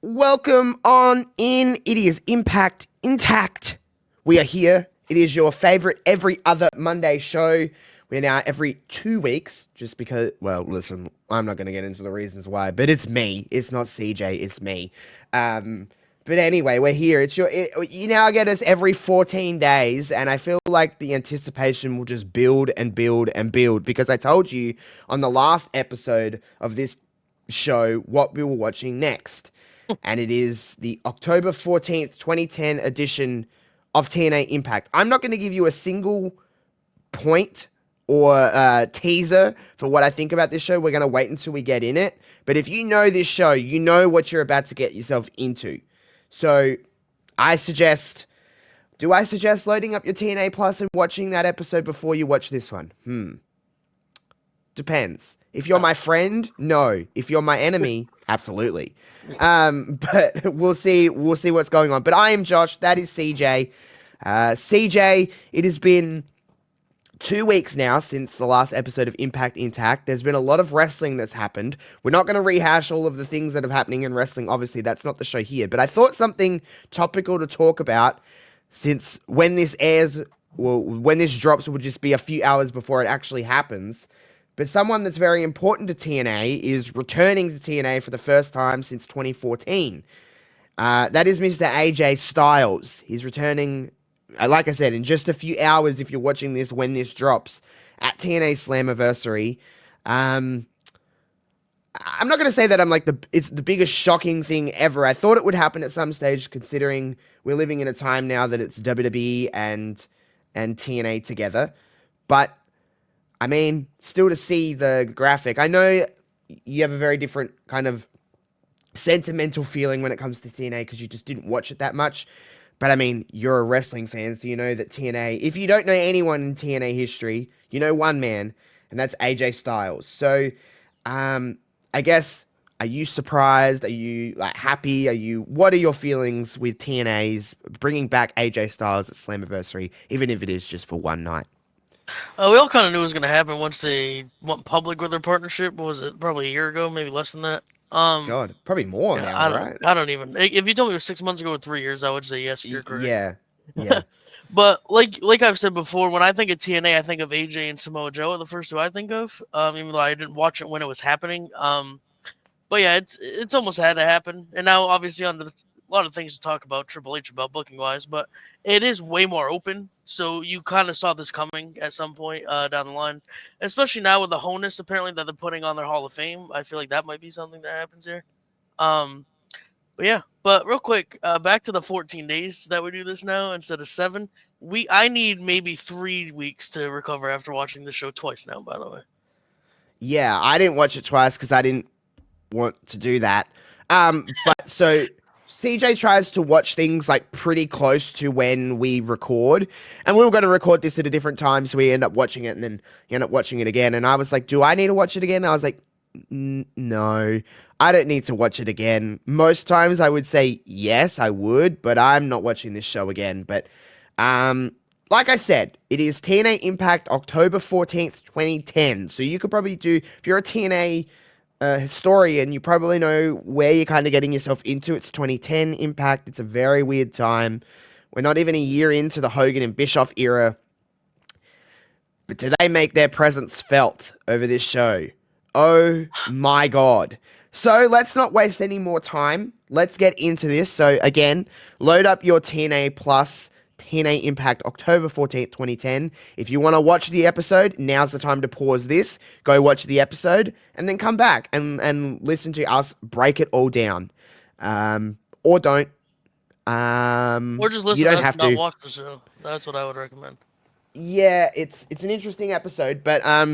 Welcome on in. It is Impact Intact. We are here. It is your favorite every other Monday show. We're now every 2 weeks, just because, well, listen, I'm not going to get into the reasons why, but it's me. It's not CJ, it's me. But anyway, we're here. You now get us every 14 days, and I feel like the anticipation will just build and build and build, because I told you on the last episode of this show what we were watching next. And it is the October 14th, 2010 edition of TNA Impact. I'm not going to give you a single point or teaser for what I think about this show. We're going to wait until we get in it. But if you know this show, you know what you're about to get yourself into. So do I suggest loading up your TNA Plus and watching that episode before you watch this one? Depends. If you're my friend, no. If you're my enemy, absolutely. But we'll see what's going on. But I am Josh. That is CJ. CJ, it has been 2 weeks now since the last episode of Impact Intact. There's been a lot of wrestling that's happened. We're not going to rehash all of the things that are happening in wrestling. Obviously, that's not the show here. But I thought something topical to talk about, since when this airs, well, when this drops, will just be a few hours before it actually happens. But someone that's very important to TNA is returning to TNA for the first time since 2014. That is Mr. AJ Styles. He's returning, like I said, in just a few hours if you're watching this when this drops, at TNA Slammiversary. I'm not going to say that it's the biggest shocking thing ever. I thought it would happen at some stage, considering we're living in a time now that it's WWE and TNA together. But I mean, still to see the graphic. I know you have a very different kind of sentimental feeling when it comes to TNA because you just didn't watch it that much. But I mean, you're a wrestling fan, so you know that TNA, if you don't know anyone in TNA history, you know one man, and that's AJ Styles. So, I guess, are you surprised? Are you happy? What are your feelings with TNA's bringing back AJ Styles at Slammiversary, even if it is just for one night? We all kind of knew it was going to happen once they went public with their partnership. What was it? Probably a year ago, maybe less than that. God, probably more Yeah, now, right? I don't even. If you told me it was 6 months ago or 3 years, I would say yes, you're correct. Yeah. But like I've said before, when I think of TNA, I think of AJ and Samoa Joe are the first two I think of. Even though I didn't watch it when it was happening. But yeah, it's almost had to happen. And now, obviously, a lot of things to talk about Triple H about booking wise, but it is way more open. So you kind of saw this coming at some point down the line, especially now with the honus apparently that they're putting on their Hall of Fame. I feel like that might be something that happens here. But yeah, but real quick, back to the 14 days that we do this now instead of 7. I need maybe 3 weeks to recover after watching the show twice now. By the way. Yeah, I didn't watch it twice because I didn't want to do that. But so CJ tries to watch things like pretty close to when we record, and we were going to record this at a different time, so we end up watching it, and then you end up watching it again. And I was like, "Do I need to watch it again?" And I was like, "No, I don't need to watch it again." Most times I would say yes, I would, but I'm not watching this show again. But like I said, it is TNA Impact October 14th, 2010. So you could probably do, if you're a TNA historian, you probably know where you're kind of getting yourself into. It's 2010 Impact. It's a very weird time. We're not even a year into the Hogan and Bischoff era. But do they make their presence felt over this show? Oh my God. So let's not waste any more time. Let's get into this. So again, load up your TNA Plus TNA Impact October 14th, 2010. If you want to watch the episode, now's the time to pause this, go watch the episode, and then come back and listen to us break it all down. Or don't. Or just listen you don't to us have and not to. watch the show. That's what I would recommend. Yeah, it's an interesting episode, but I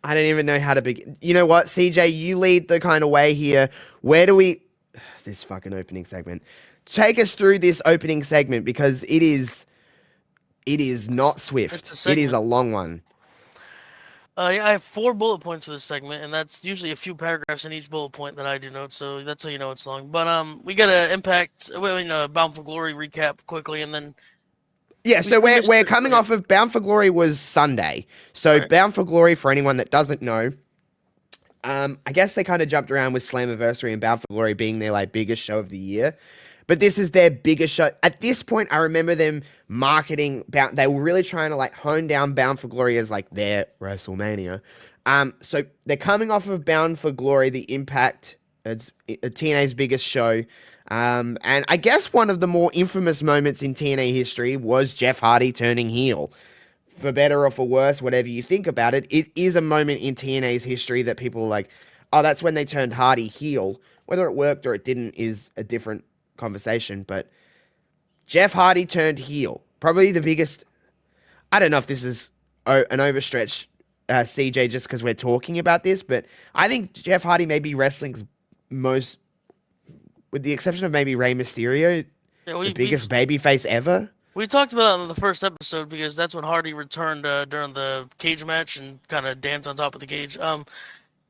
don't even know how to begin. You know what, CJ, you lead the kind of way here. Where do we... This fucking opening segment. Take us through this opening segment, because it is not swift. It is a long one. Yeah, I have 4 bullet points for this segment, and that's usually a few paragraphs in each bullet point that I do note, so that's how you know it's long. But we got an Impact, Bound for Glory recap quickly, and then... Yeah, so we're coming off of Bound for Glory was Sunday. So right. Bound for Glory, for anyone that doesn't know, I guess they kind of jumped around with Slammiversary and Bound for Glory being their like biggest show of the year. But this is their biggest show. At this point, I remember them marketing Bound. They were really trying to like hone down Bound for Glory as like their WrestleMania. So they're coming off of Bound for Glory, the Impact. It's TNA's biggest show. And I guess one of the more infamous moments in TNA history was Jeff Hardy turning heel. For better or for worse, whatever you think about it, it is a moment in TNA's history that people are like, oh, that's when they turned Hardy heel. Whether it worked or it didn't is a different conversation, but Jeff Hardy turned heel. Probably the biggest. I don't know if this is an overstretch, CJ, just because we're talking about this, but I think Jeff Hardy may be wrestling's most, with the exception of maybe Rey Mysterio, the biggest babyface ever. We talked about it in the first episode because that's when Hardy returned during the cage match and kind of danced on top of the cage.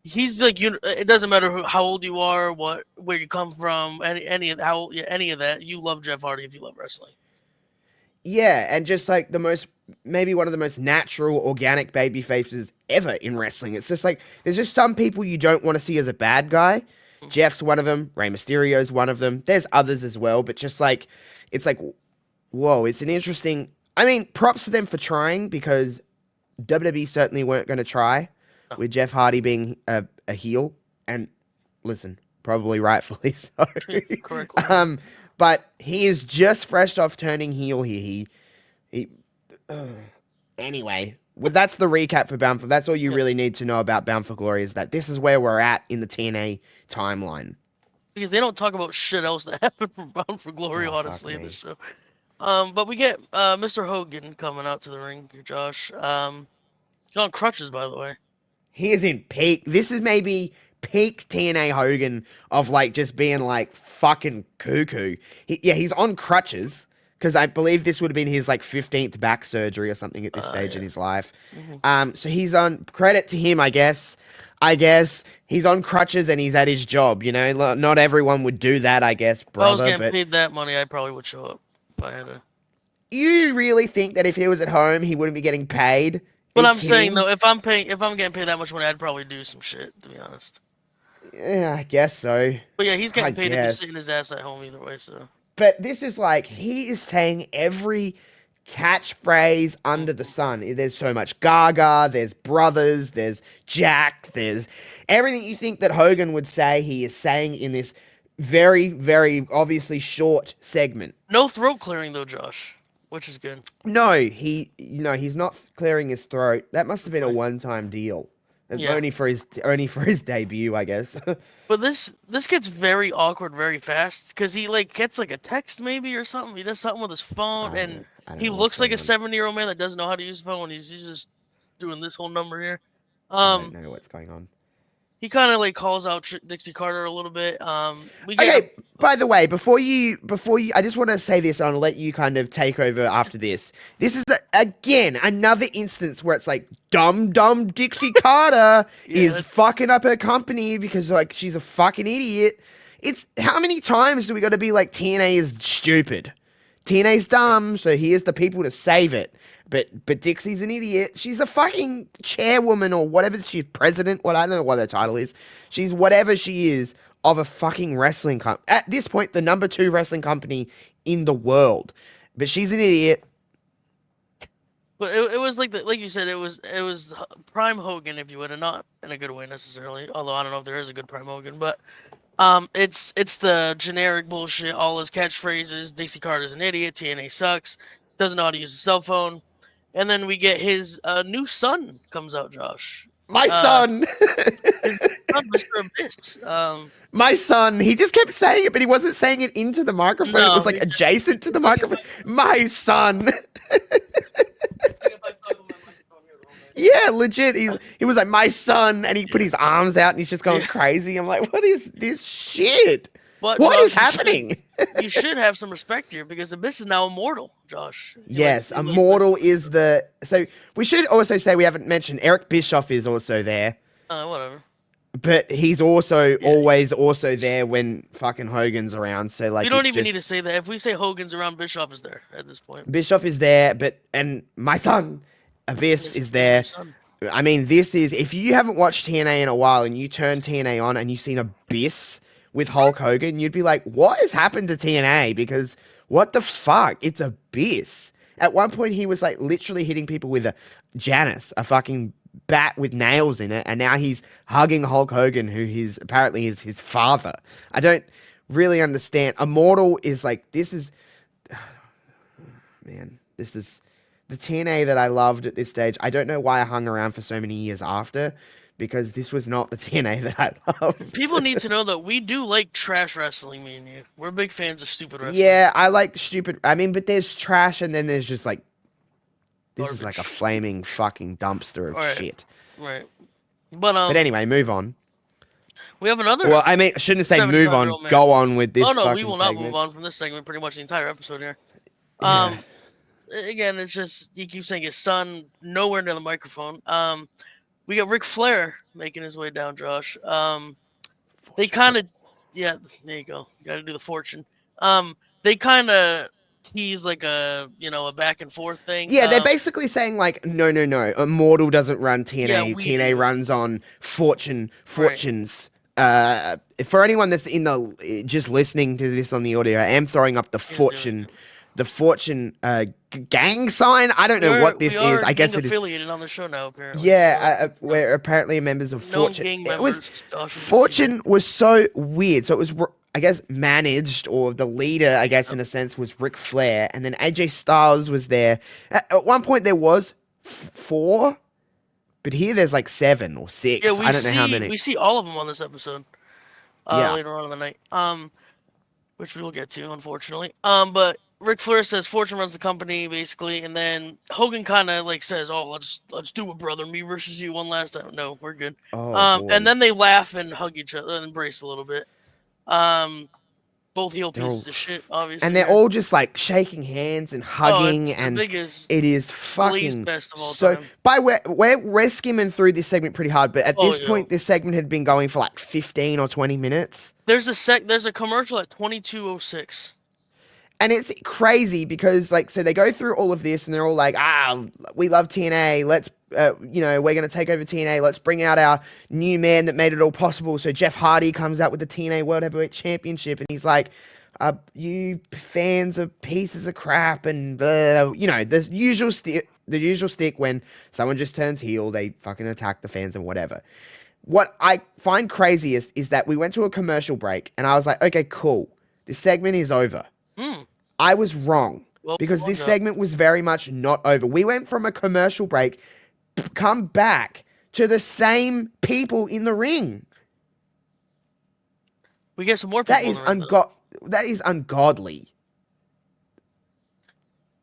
He's like, it doesn't matter how old you are, where you come from, any of that. You love Jeff Hardy if you love wrestling. Yeah, and just like maybe one of the most natural, organic baby faces ever in wrestling. It's just like, there's just some people you don't want to see as a bad guy. Jeff's one of them. Rey Mysterio's one of them. There's others as well, but just like, it's like, whoa, it's an interesting. I mean, props to them for trying because WWE certainly weren't going to try with Jeff Hardy being a heel. And listen, probably rightfully so. Correctly. But he is just fresh off turning heel here. Anyway, well, that's the recap for Bound for. That's all you really need to know about Bound for Glory is that this is where we're at in the TNA timeline. Because they don't talk about shit else that happened from Bound for Glory, honestly, in this show. But we get Mr. Hogan coming out to the ring, Josh. He's on crutches, by the way. He is in peak. This is maybe peak TNA Hogan of like just being like fucking cuckoo. He's on crutches because I believe this would have been his like 15th back surgery or something at this stage in his life. Mm-hmm. So he's on, credit to him, I guess he's on crutches and he's at his job. You know, not everyone would do that, I guess, brother. If I was getting paid that money, I probably would show up if I had to. You really think that if he was at home, he wouldn't be getting paid? But I'm saying though, if I'm getting paid that much money, I'd probably do some shit, to be honest. Yeah, I guess so. But yeah, he's getting paid if he's sitting his ass at home either way, so. But this is like, he is saying every catchphrase under the sun. There's so much Gaga, there's brothers, there's Jack, there's everything you think that Hogan would say, he is saying in this very, very obviously short segment. No throat clearing though, Josh, which is good. No, he's not clearing his throat. That must have been a one-time deal. Only for his debut, I guess. But this gets very awkward very fast because he like gets like a text maybe or something. He does something with his phone and he looks like a 70-year-old man that doesn't know how to use the phone. He's just doing this whole number here. I don't know what's going on. He kind of like calls out Dixie Carter a little bit. By the way, before you, I just want to say this, and I'll let you kind of take over after this. This is again another instance where it's like dumb Dixie Carter is fucking up her company because like she's a fucking idiot. It's how many times do we got to be like TNA is stupid, TNA's dumb, so here's the people to save it. But Dixie's an idiot. She's a fucking chairwoman or whatever. She's president. Well, I don't know what her title is. She's whatever she is of a fucking wrestling company. At this point, the number 2 wrestling company in the world. But she's an idiot. But it was like you said, it was prime Hogan, if you would, and not in a good way necessarily. Although I don't know if there is a good prime Hogan, but it's the generic bullshit. All his catchphrases. Dixie Carter's an idiot. TNA sucks. Doesn't know how to use a cell phone. And then we get his new son comes out, Josh. My son! His son, Mr. Abyss. My son. He just kept saying it, but he wasn't saying it into the microphone. No, it was like adjacent to the microphone. My son! Yeah, legit. He was like, my son, and he put his arms out and he's just going crazy. I'm like, what is this shit? But what is happening? You should have some respect here because Abyss is now immortal, Josh. Yes, immortal is the. So we should also say we haven't mentioned Eric Bischoff is also there. Whatever. But he's also always also there when fucking Hogan's around. So like, you don't even need to say that. If we say Hogan's around, Bischoff is there at this point. Bischoff is there, and my son Abyss is there. I mean, this is if you haven't watched TNA in a while and you turn TNA on and you've seen Abyss with Hulk Hogan, you'd be like, what has happened to TNA? Because what the fuck? It's Abyss. At one point, he was like literally hitting people with a Janus, a fucking bat with nails in it, and now he's hugging Hulk Hogan, who apparently is his father. I don't really understand. Immortal is like, this is, man, this is the TNA that I loved at this stage. I don't know why I hung around for so many years after, because this was not the TNA that I loved. People need to know that we do like trash wrestling, me and you. We're big fans of stupid wrestling. Yeah, I like stupid. I mean, but there's trash, and then there's just like, this Garbage. is like a flaming fucking dumpster of shit. Right. But anyway, move on. We have another. Well, I mean, I shouldn't say move on. Man. Go on with this. Oh no, we fucking will not segment. move on from this segment. Pretty much the entire episode here. Yeah. Again, it's just you keep saying his son nowhere near the microphone. We got Ric Flair making his way down, Josh. They kind of, yeah, there you go. You got to do the fortune. They kind of tease like a back and forth thing. Yeah, they're basically saying like, no, Immortal doesn't run TNA. Yeah, TNA runs on Fortunes. For anyone that's just listening to this on the audio, I am throwing up the Fortune gang sign. I don't know what this is. I guess it is affiliated on the show now. Apparently, yeah, we're apparently members of Fortune. It was Fortune was so weird. So it was, I guess, managed, or the leader, I guess, in a sense, was Ric Flair, and then AJ Styles was there. At one point, there was 4, but here there's like 7 or 6. I don't know how many. We see all of them on this episode. Later on in the night. Which we will get to, unfortunately. But Ric Flair says Fortune runs the company, basically, and then Hogan kind of like says, "Oh, let's do it, brother. Me versus you one last time." No, we're good. And then they laugh and hug each other and embrace a little bit. Both heel pieces of shit, obviously. And they're all just like shaking hands and hugging, and it is fucking best of all so. time. We're skimming through this segment pretty hard, but at this point, this segment had been going for like 15 or 20 minutes. There's a commercial at 22:06. And it's crazy because, like, so they go through all of this and they're all like, we love TNA. Let's, we're going to take over TNA. Let's bring out our new man that made it all possible. So Jeff Hardy comes out with the TNA World Heavyweight Championship, and he's like, you fans are pieces of crap, and, the usual stick when someone just turns heel, they fucking attack the fans and whatever. What I find craziest is that we went to a commercial break, and I was like, okay, cool. This segment is over. I was wrong, because this segment was very much not over. We went from a commercial break, come back to the same people in the ring. We get some more people. That is ungodly.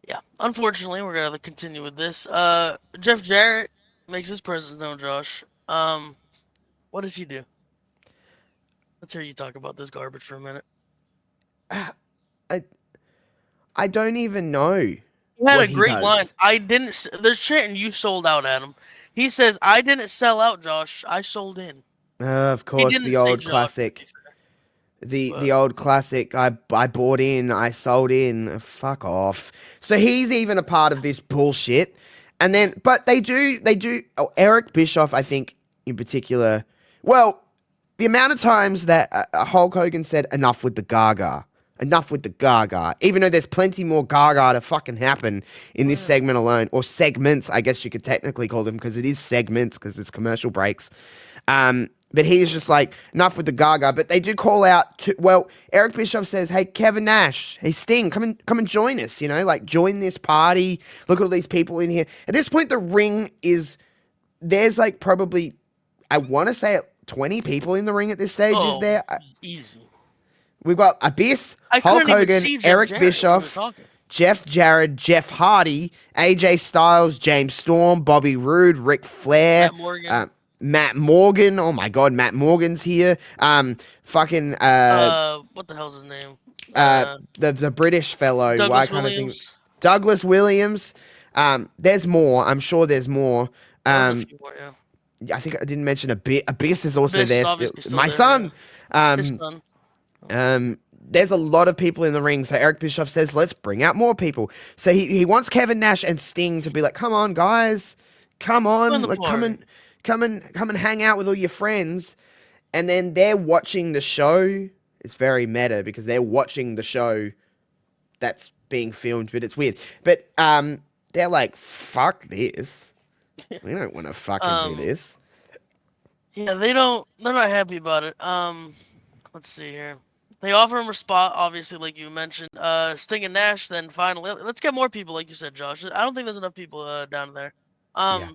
Yeah, unfortunately, we're gonna continue with this. Jeff Jarrett makes his presence known, Josh. What does he do? Let's hear you talk about this garbage for a minute. I don't even know. He had a great line. They're chanting, "You sold out," Adam. He says, "I didn't sell out, Josh. I sold in." Of course, the old classic. The old classic. I bought in. I sold in. Fuck off. So he's even a part of this bullshit. And then, but they do. Oh, Eric Bischoff, I think, in particular. Well, the amount of times that Hulk Hogan said, "Enough with the Gaga." Enough with the Gaga. Even though there's plenty more Gaga to fucking happen in this segment alone. Or segments, I guess you could technically call them, because it is segments, because it's commercial breaks. But he's just like, enough with the Gaga. But they do call out Eric Bischoff says, "Hey, Kevin Nash, hey, Sting, come and join us, like join this party. Look at all these people in here." At this point, the ring there's like probably, I want to say 20 people in the ring at this stage. Is there? Easy. We've got Abyss, Hulk Hogan, Eric Bischoff, Jeff Jarrett, Jeff Hardy, AJ Styles, James Storm, Bobby Roode, Ric Flair, Matt Morgan. Oh my God, Matt Morgan's here. What the hell's his name? The British fellow. Douglas Williams. There's more. I'm sure there's more. There's a few more, yeah. I think I didn't mention Abyss is also there. My son. His son. There's a lot of people in the ring, so Eric Bischoff says, let's bring out more people. So he wants Kevin Nash and Sting to be like, come on, guys, come Join on, the like party. come and hang out with all your friends, and then they're watching the show. It's very meta because they're watching the show that's being filmed, but it's weird. But they're like, fuck this. We don't want to fucking do Um, this. yeah, they don't. They're not happy about it. Let's see here. They offer him a spot, obviously, like you mentioned. Sting and Nash. Then finally, let's get more people, like you said, Josh. I don't think there's enough people down there. Yeah.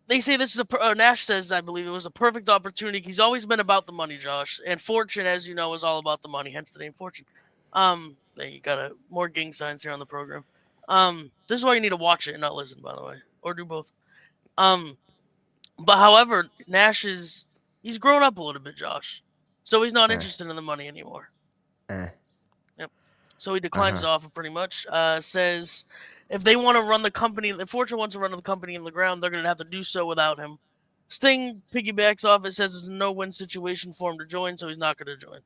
They say this is Nash says, I believe it was a perfect opportunity. He's always been about the money, Josh, and Fortune, as you know, is all about the money. Hence the name Fortune. You got more gang signs here on the program. This is why you need to watch it and not listen, by the way, or do both. But however, he's grown up a little bit, Josh, so he's not interested in the money anymore. Yep. So he declines the offer pretty much. Says if they want to run the company, if Fortune wants to run the company in the ground, they're going to have to do so without him. Sting piggybacks off. It says it's a no-win situation for him to join, so he's not going to join.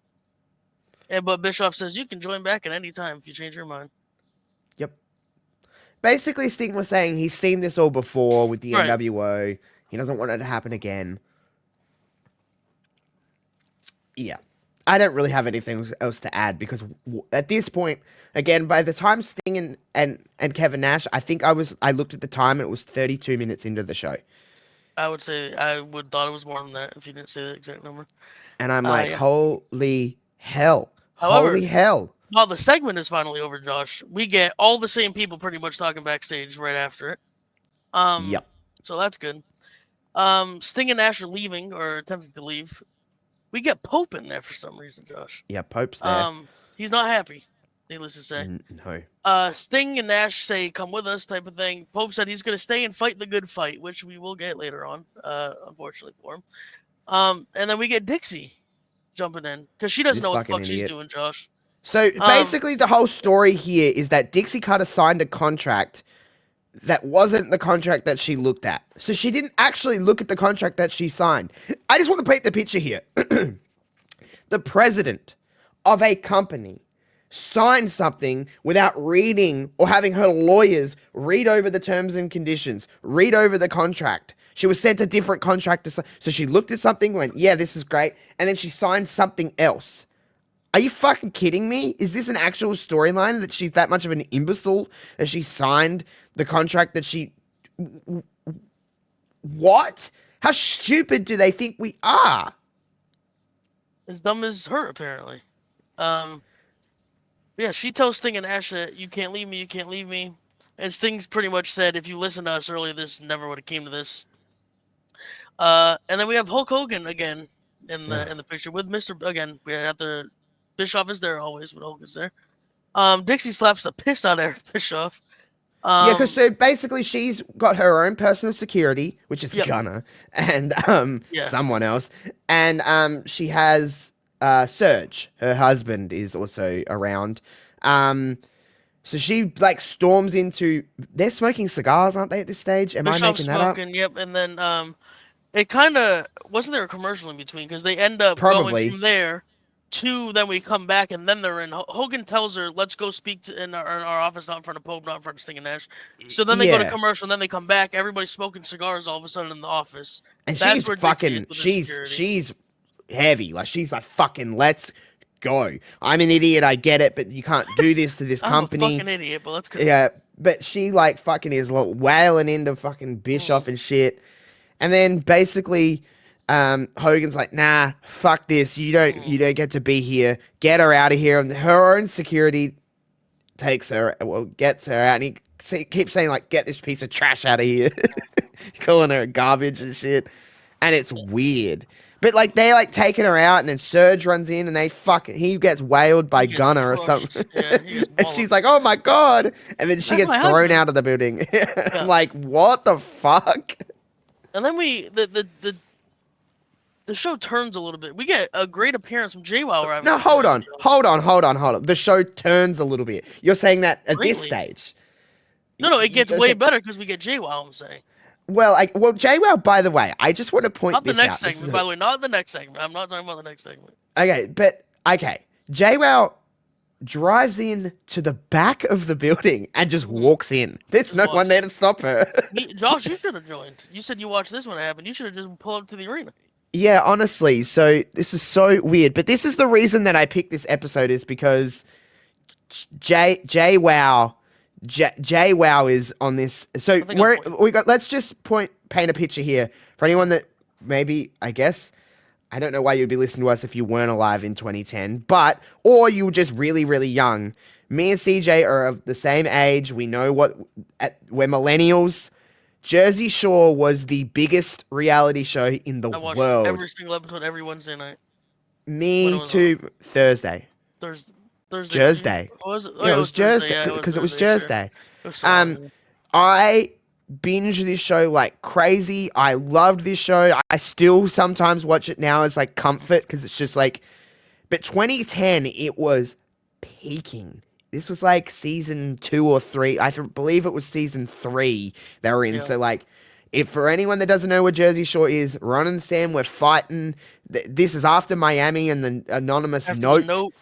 But Bischoff says you can join back at any time if you change your mind. Yep. Basically, Sting was saying he's seen this all before with the NWO. He doesn't want it to happen again. Yeah. I don't really have anything else to add because at this point, again, by the time Sting and Kevin Nash, I think I looked at the time and it was 32 minutes into the show. I would say I would thought it was more than that if you didn't say the exact number. And I'm like, holy hell. However, holy hell. While the segment is finally over, Josh, we get all the same people pretty much talking backstage right after it. Yep. So that's good. Sting and Nash are leaving or attempting to leave. We get Pope in there for some reason, Josh. Yeah, Pope's there. He's not happy, needless to say. No. Sting and Nash say, come with us type of thing. Pope said he's going to stay and fight the good fight, which we will get later on, unfortunately for him. And then we get Dixie jumping in because she doesn't know what the fuck she's doing, Josh. So basically the whole story here is that Dixie Carter signed a contract that wasn't the contract that she looked at. So she didn't actually look at the contract that she signed. I just want to paint the picture here. The president of a company signed something without reading or having her lawyers read over the terms and conditions, read over the contract. She was sent a different contract. So she looked at something, went, yeah, this is great. And then she signed something else. Are you fucking kidding me? Is this an actual storyline that she's that much of an imbecile that she signed the contract that she... What? How stupid do they think we are? As dumb as her, apparently. Yeah, she tells Sting and Ash that you can't leave me, you can't leave me. And Sting's pretty much said, if you listened to us earlier, this never would have came to this. And then we have Hulk Hogan again in the picture with Mr. Again, we have the... Bischoff is there always when Hulk is there. Dixie slaps the piss out of Eric Bischoff. Yeah, because so basically she's got her own personal security, which is Gunner, and someone else. And she has Serge, her husband, is also around. So she like storms into... They're smoking cigars, aren't they, at this stage? Am I making that up? Yep, and then it kind of... Wasn't there a commercial in between? Because they end up going from there... then we come back and then they're in. Hogan tells her, let's go speak in our office, not in front of Pope, not in front of Sting and Nash. So then they go to commercial and then they come back. Everybody's smoking cigars all of a sudden in the office. And she's fucking, she's heavy. Like, she's like, fucking, let's go. I'm an idiot, I get it, but you can't do this to this company. I'm a fucking idiot, but let's go. Yeah, but she like fucking is like wailing into fucking Bischoff and shit. And then basically... Hogan's like, nah, fuck this. You don't get to be here. Get her out of here. And her own security gets her out. And he keeps saying, like, get this piece of trash out of here. Calling her garbage and shit. And it's weird. But, like, they, like, taking her out. And then Serge runs in and he gets wailed by Gunner or something. Yeah, and she's like, oh, my God. And then she gets thrown out of the building. I'm like, what the fuck? And then the show turns a little bit. We get a great appearance from JWOWW. No, hold on. The show turns a little bit. You're saying that at this stage. No, it gets way better because we get JWOWW, I'm saying. Well, JWOWW, by the way, I just want to point this out. Not the next segment, by the way. Not the next segment. I'm not talking about the next segment. Okay, but, JWOWW drives in to the back of the building and just walks in. There's Just no one walks there to stop her. Josh, you should have joined. You said you watched this when it happened. You should have just pulled up to the arena. Yeah, honestly. So this is so weird. But this is the reason that I picked this episode is because JWOW is on this. So let's just paint a picture here for anyone that maybe, I guess, I don't know why you'd be listening to us if you weren't alive in 2010, or you were just really, really young. Me and CJ are of the same age. We know we're millennials. Jersey Shore was the biggest reality show in the I watched world. every single episode every Wednesday night. Me too. On? Thursday. Thursday. Thursday. Was it? Oh, yeah, it was Thursday because it was Thursday. Sure. I binge this show like crazy. I loved this show. I still sometimes watch it now as like comfort because it's just like. But 2010, it was peaking. This was like season 2 or 3. I believe it was season 3 they were in. Yeah. So like, if for anyone that doesn't know what Jersey Shore is, Ron and Sam were fighting. This is after Miami and the anonymous note.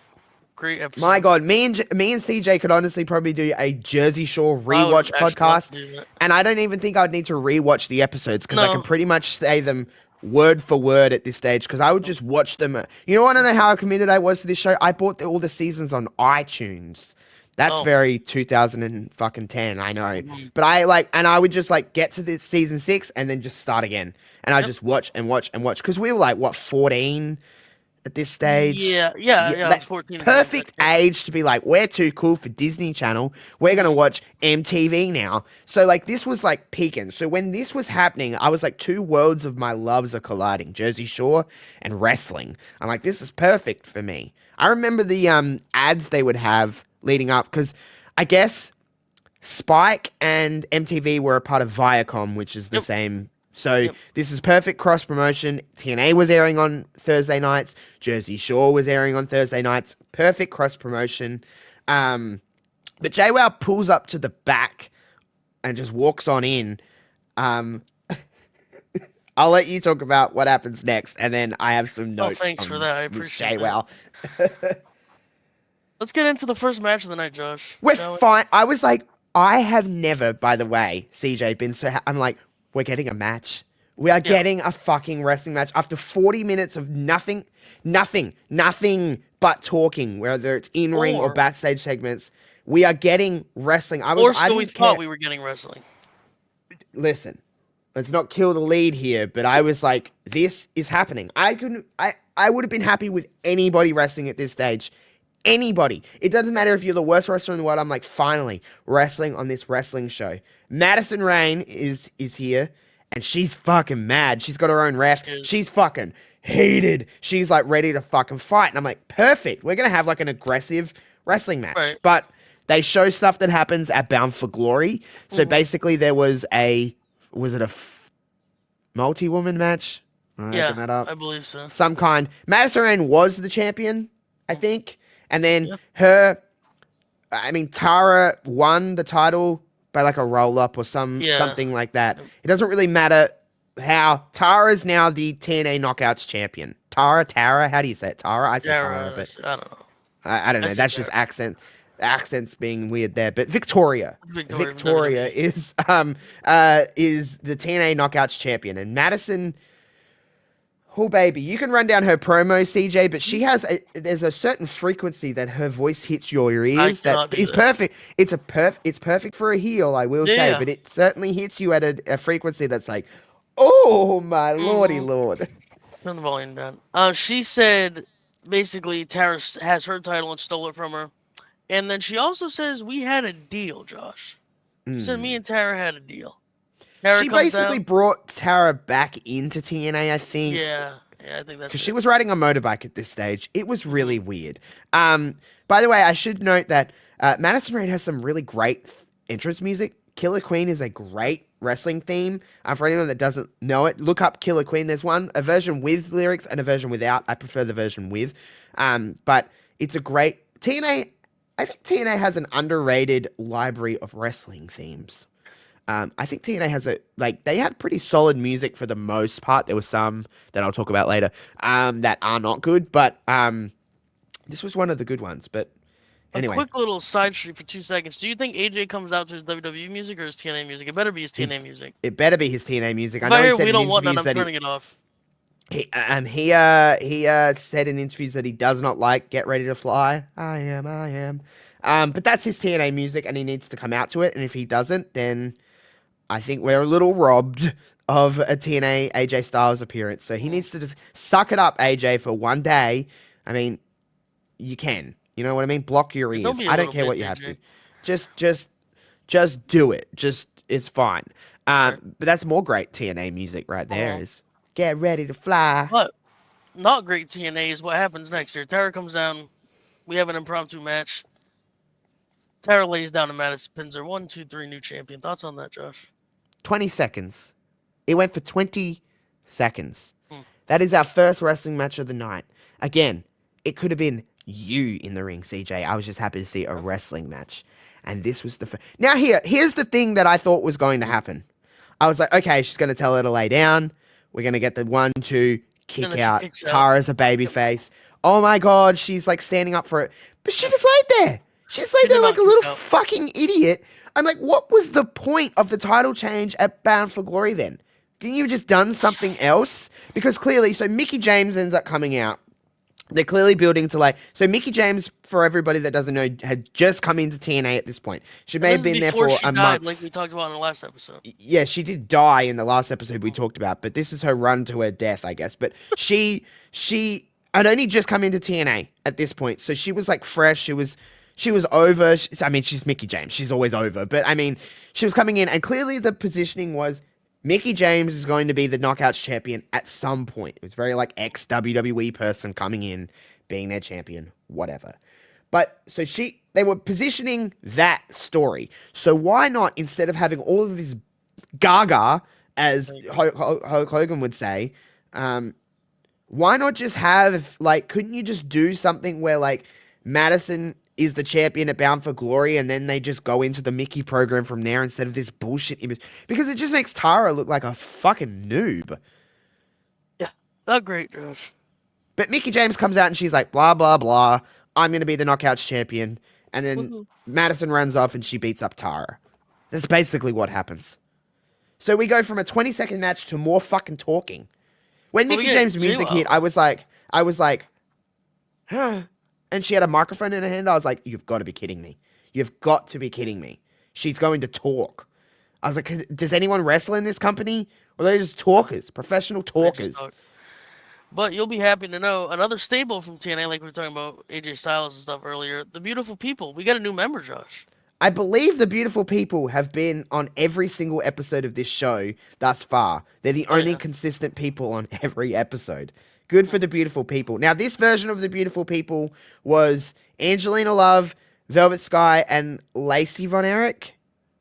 Great episode. My God, me and CJ could honestly probably do a Jersey Shore rewatch podcast, and I don't even think I'd need to rewatch the episodes because I can pretty much say them word for word at this stage because I would just watch them. You know, I don't know how committed I was to this show. I bought all the seasons on iTunes. That's very 2010, I know. But I would just get to this season 6 and then just start again, and I just watch and watch and watch because we were 14. At this stage, yeah, I was 14. Perfect age to be we're too cool for Disney Channel. We're gonna watch MTV now. So this was peaking. So when this was happening, I was two worlds of my loves are colliding: Jersey Shore and wrestling. I'm like, this is perfect for me. I remember the ads they would have leading up because I guess Spike and MTV were a part of Viacom, which is the same. So this is perfect cross promotion. TNA was airing on Thursday nights. Jersey Shore was airing on Thursday nights. Perfect cross promotion. But JWOW pulls up to the back and just walks on in. I'll let you talk about what happens next, and then I have some notes. Oh, thanks for that. I appreciate JWOW. Let's get into the first match of the night, Josh. We're fine. I was I have never, by the way, CJ, been so. I'm like. We're getting a match. We are getting a fucking wrestling match after 40 minutes of nothing but talking, whether it's in-ring or backstage segments. We are getting wrestling. We thought we were getting wrestling. Listen, let's not kill the lead here, but I was like, this is happening. I would have been happy with anybody wrestling at this stage. Anybody. It doesn't matter if you're the worst wrestler in the world. I'm like, finally, wrestling on this wrestling show. Madison Rain is here, and she's fucking mad. She's got her own ref. She's fucking heated. She's ready to fucking fight. And I'm like, perfect. We're going to have an aggressive wrestling match. Right. But they show stuff that happens at Bound for Glory. So basically there was was it a multi-woman match? I believe so. Some kind. Madison Rain was the champion, I think. And then Tara won the title by a roll-up or something like that. It doesn't really matter how. Tara's now the TNA Knockouts champion. Tara, how do you say it? Tara? I say Tara, but I don't know. I don't know. That's just accents being weird there. But Victoria is the TNA Knockouts champion. And Madison... Oh, baby, you can run down her promo, CJ, but she has there's a certain frequency that her voice hits your ears that is perfect. It's perfect for a heel, I will say, but it certainly hits you at a frequency that's oh my lordy lord. Turn the volume down. She said basically Tara has her title and stole it from her, and then she also says we had a deal, Josh. She said me and Tara had a deal. She basically brought Tara back into TNA, I think. Yeah, I think that's because she was riding a motorbike at this stage. It was really weird. By the way, I should note that Madison Rain has some really great entrance music. Killer Queen is a great wrestling theme. For anyone that doesn't know it, look up Killer Queen. There's a version with lyrics and a version without. I prefer the version with. But it's a great... TNA... I think TNA has an underrated library of wrestling themes. I think TNA has they had pretty solid music for the most part. There was some that I'll talk about later that are not good, but this was one of the good ones. But Anyway, quick little side street for 2 seconds. Do you think AJ comes out to his WWE music or his TNA music? It better be his TNA music. it better be his TNA music. If I know I he hear said we in don't want none, interviews I'm that turning it off. he said in interviews that he does not like "Get Ready to Fly." I am. But that's his TNA music, and he needs to come out to it. And if he doesn't, then I think we're a little robbed of a TNA AJ Styles appearance. So he needs to just suck it up, AJ, for one day. I mean, you can. You know what I mean? Block your ears. Don't be a I don't little care what bitch, you have AJ. to. Just do it. It's fine. Right. But that's more great TNA music right there. Is "Get Ready to Fly." But not great TNA is what happens next here. Tara comes down. We have an impromptu match. Tara lays down to Madison, pins her. 1, 2, 3, new champion. Thoughts on that, Josh? 20 seconds. It went for 20 seconds. Hmm. That is our first wrestling match of the night. Again, it could have been you in the ring, CJ. I was just happy to see a wrestling match. And this was the first. Now, here's the thing that I thought was going to happen. I was like, okay, she's going to tell her to lay down. We're going to get the 1, 2, kick out. Tara's a babyface. Oh my God, she's like standing up for it. But she just laid there. She just laid there like a little fucking idiot. I'm like, what was the point of the title change at Bound for Glory then? Couldn't you have just done something else? Because clearly, so Mickie James ends up coming out. They're clearly building to like, so Mickie James, for everybody that doesn't know, had just come into TNA at this point. She may have been there for a month. Like we talked about in the last episode. Yeah, she did die in the last episode we talked about, but this is her run to her death, I guess. But she had only just come into TNA at this point, so she was like fresh. She was over. I mean, she's Mickie James. She's always over. But I mean, she was coming in, and clearly the positioning was Mickie James is going to be the Knockouts champion at some point. It was very like ex-WWE person coming in, being their champion, whatever. But so they were positioning that story. So why not, instead of having all of this gaga, as Hulk Hogan would say, why not just have, like, couldn't you just do something where, like, Madison is the champion at Bound for Glory, and then they just go into the Mickie program from there instead of this bullshit image? Because it just makes Tara look like a fucking noob. Yeah, not great, Josh. But Mickie James comes out and she's like, blah, blah, blah. I'm going to be the Knockouts champion. And then Madison runs off and she beats up Tara. That's basically what happens. So we go from a 20-second match to more fucking talking. When Mickie James' music hit, I was like, huh. And she had a microphone in her hand. I was like, you've got to be kidding me. You've got to be kidding me. She's going to talk. I was like, does anyone wrestle in this company? Or are they just talkers, professional talkers? But you'll be happy to know another staple from TNA, like we were talking about AJ Styles and stuff earlier, the Beautiful People. We got a new member, Josh. I believe the Beautiful People have been on every single episode of this show thus far. They're the only consistent people on every episode. Good for the Beautiful People. Now, this version of the Beautiful People was Angelina Love, Velvet Sky, and Lacey Von Erich.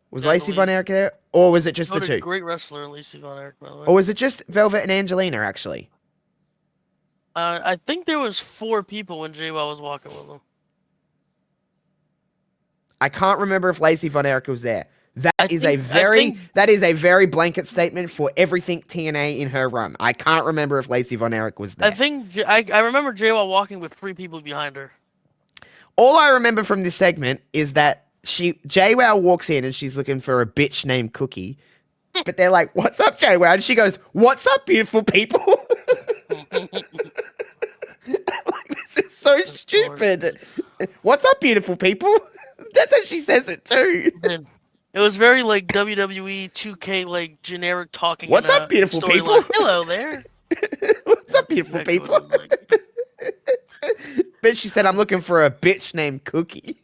Was Lacey Von Erich there? Or was it just the two? Great wrestler, Lacey Von Erich, by the way. Or was it just Velvet and Angelina, actually? I think there was 4 people when JWOWW was walking with them. I can't remember if Lacey Von Erich was there. That is a very blanket statement for everything TNA in her run. I can't remember if Lacey Von Erich was there. I remember JWOWW walking with 3 people behind her. All I remember from this segment is that JWOWW walks in and she's looking for a bitch named Cookie. But they're like, "What's up, JWOWW?" And she goes, "What's up, beautiful people?" Like, this is so stupid. "What's up, beautiful people?" That's how she says it too. It was very like WWE 2K, like generic talking. "What's up, beautiful people?" Line. Hello there. "What's up, beautiful people?" But she said, "I'm looking for a bitch named Cookie."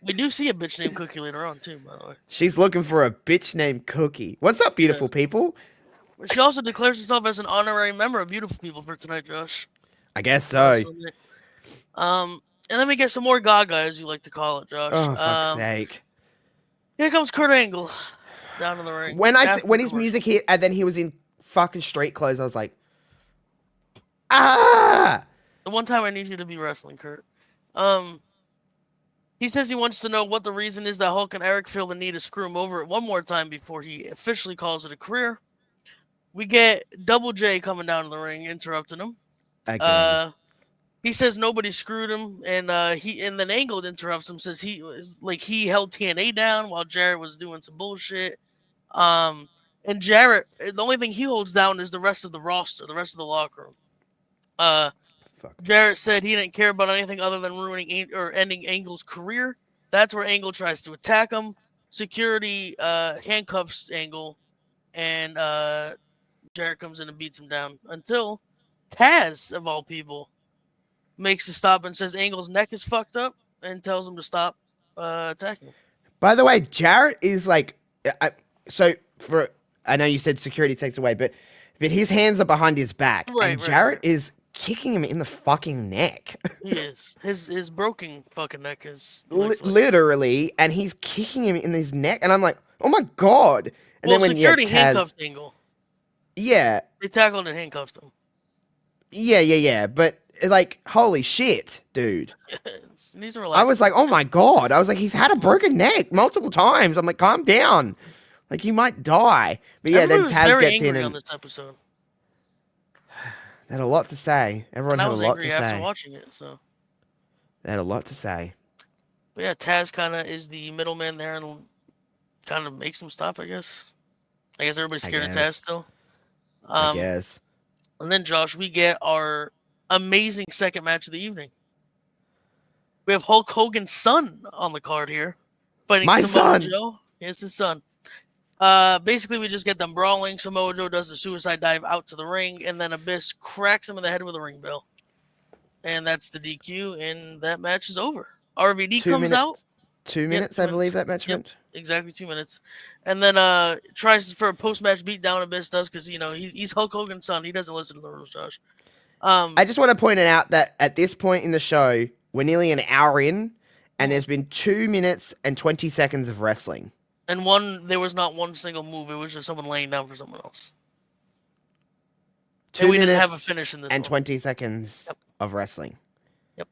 We do see a bitch named Cookie later on too, by the way. She's looking for a bitch named Cookie. "What's up, beautiful people?" She also declares herself as an honorary member of Beautiful People for tonight, Josh. I guess so. And then we get some more Gaga, as you like to call it, Josh. Oh, fuck's sake. Here comes Kurt Angle down in the ring. When his music hit and then he was in fucking street clothes, I was like, ah! The one time I need you to be wrestling, Kurt. He says he wants to know what the reason is that Hulk and Eric feel the need to screw him over one more time before he officially calls it a career. We get Double J coming down in the ring, interrupting him. Again. he says nobody screwed him, and then Angle interrupts him, says he held TNA down while Jarrett was doing some bullshit. And Jarrett, the only thing he holds down is the rest of the roster, the rest of the locker room. Fuck. Jarrett said he didn't care about anything other than ruining or ending Angle's career. That's where Angle tries to attack him. Security handcuffs Angle, and Jarrett comes in and beats him down until Taz, of all people, makes a stop and says Angle's neck is fucked up and tells him to stop attacking him. By the way, Jarrett is like, I know you said security takes away, but his hands are behind his back, and Jarrett is kicking him in the fucking neck. He is. His broken fucking neck is literally, and he's kicking him in his neck, and I'm like, oh my god. And then when security handcuffed Angle. Yeah. They tackled and handcuffed him. Yeah. But like, holy shit, dude. Needs to relax. I was like, oh my god. I was like, he's had a broken neck multiple times. I'm like, calm down. Like, he might die. But yeah, then Taz gets in and on this episode. They had a lot to say. Everyone had a lot to say. After watching it, so they had a lot to say. But yeah, Taz kind of is the middleman there and kind of makes him stop. I guess everybody's scared of Taz still. I guess. And then Josh, we get our amazing second match of the evening. We have Hulk Hogan's son on the card here, fighting Samoa Joe. It's his son. Basically, we just get them brawling. Samoa Joe does the suicide dive out to the ring, and then Abyss cracks him in the head with a ring bell. And that's the DQ, and that match is over. RVD comes out. 2 minutes, I believe that match went. Exactly 2 minutes. And then tries for a post-match beatdown, Abyss does, because, he's Hulk Hogan's son. He doesn't listen to the rules, Josh. I just want to point it out that at this point in the show, we're nearly an hour in, and there's been 2 minutes and 20 seconds of wrestling. And there was not one single move. It was just someone laying down for someone else. 2 minutes didn't have a finish in this and 20 seconds of wrestling. Yep.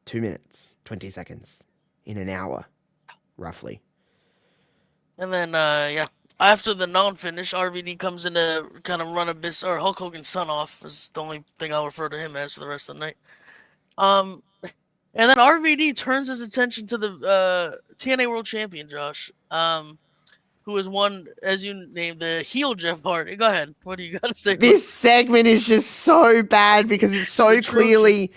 2 minutes, 20 seconds in an hour, roughly. And then, after the non-finish, RVD comes in to kind of run Abyss, or Hulk Hogan's son off, is the only thing I'll refer to him as for the rest of the night. And then RVD turns his attention to the TNA World Champion, Josh, who has won, as you named, the heel Jeff Hardy. Go ahead. What do you got to say? This segment is just so bad because it's so clearly...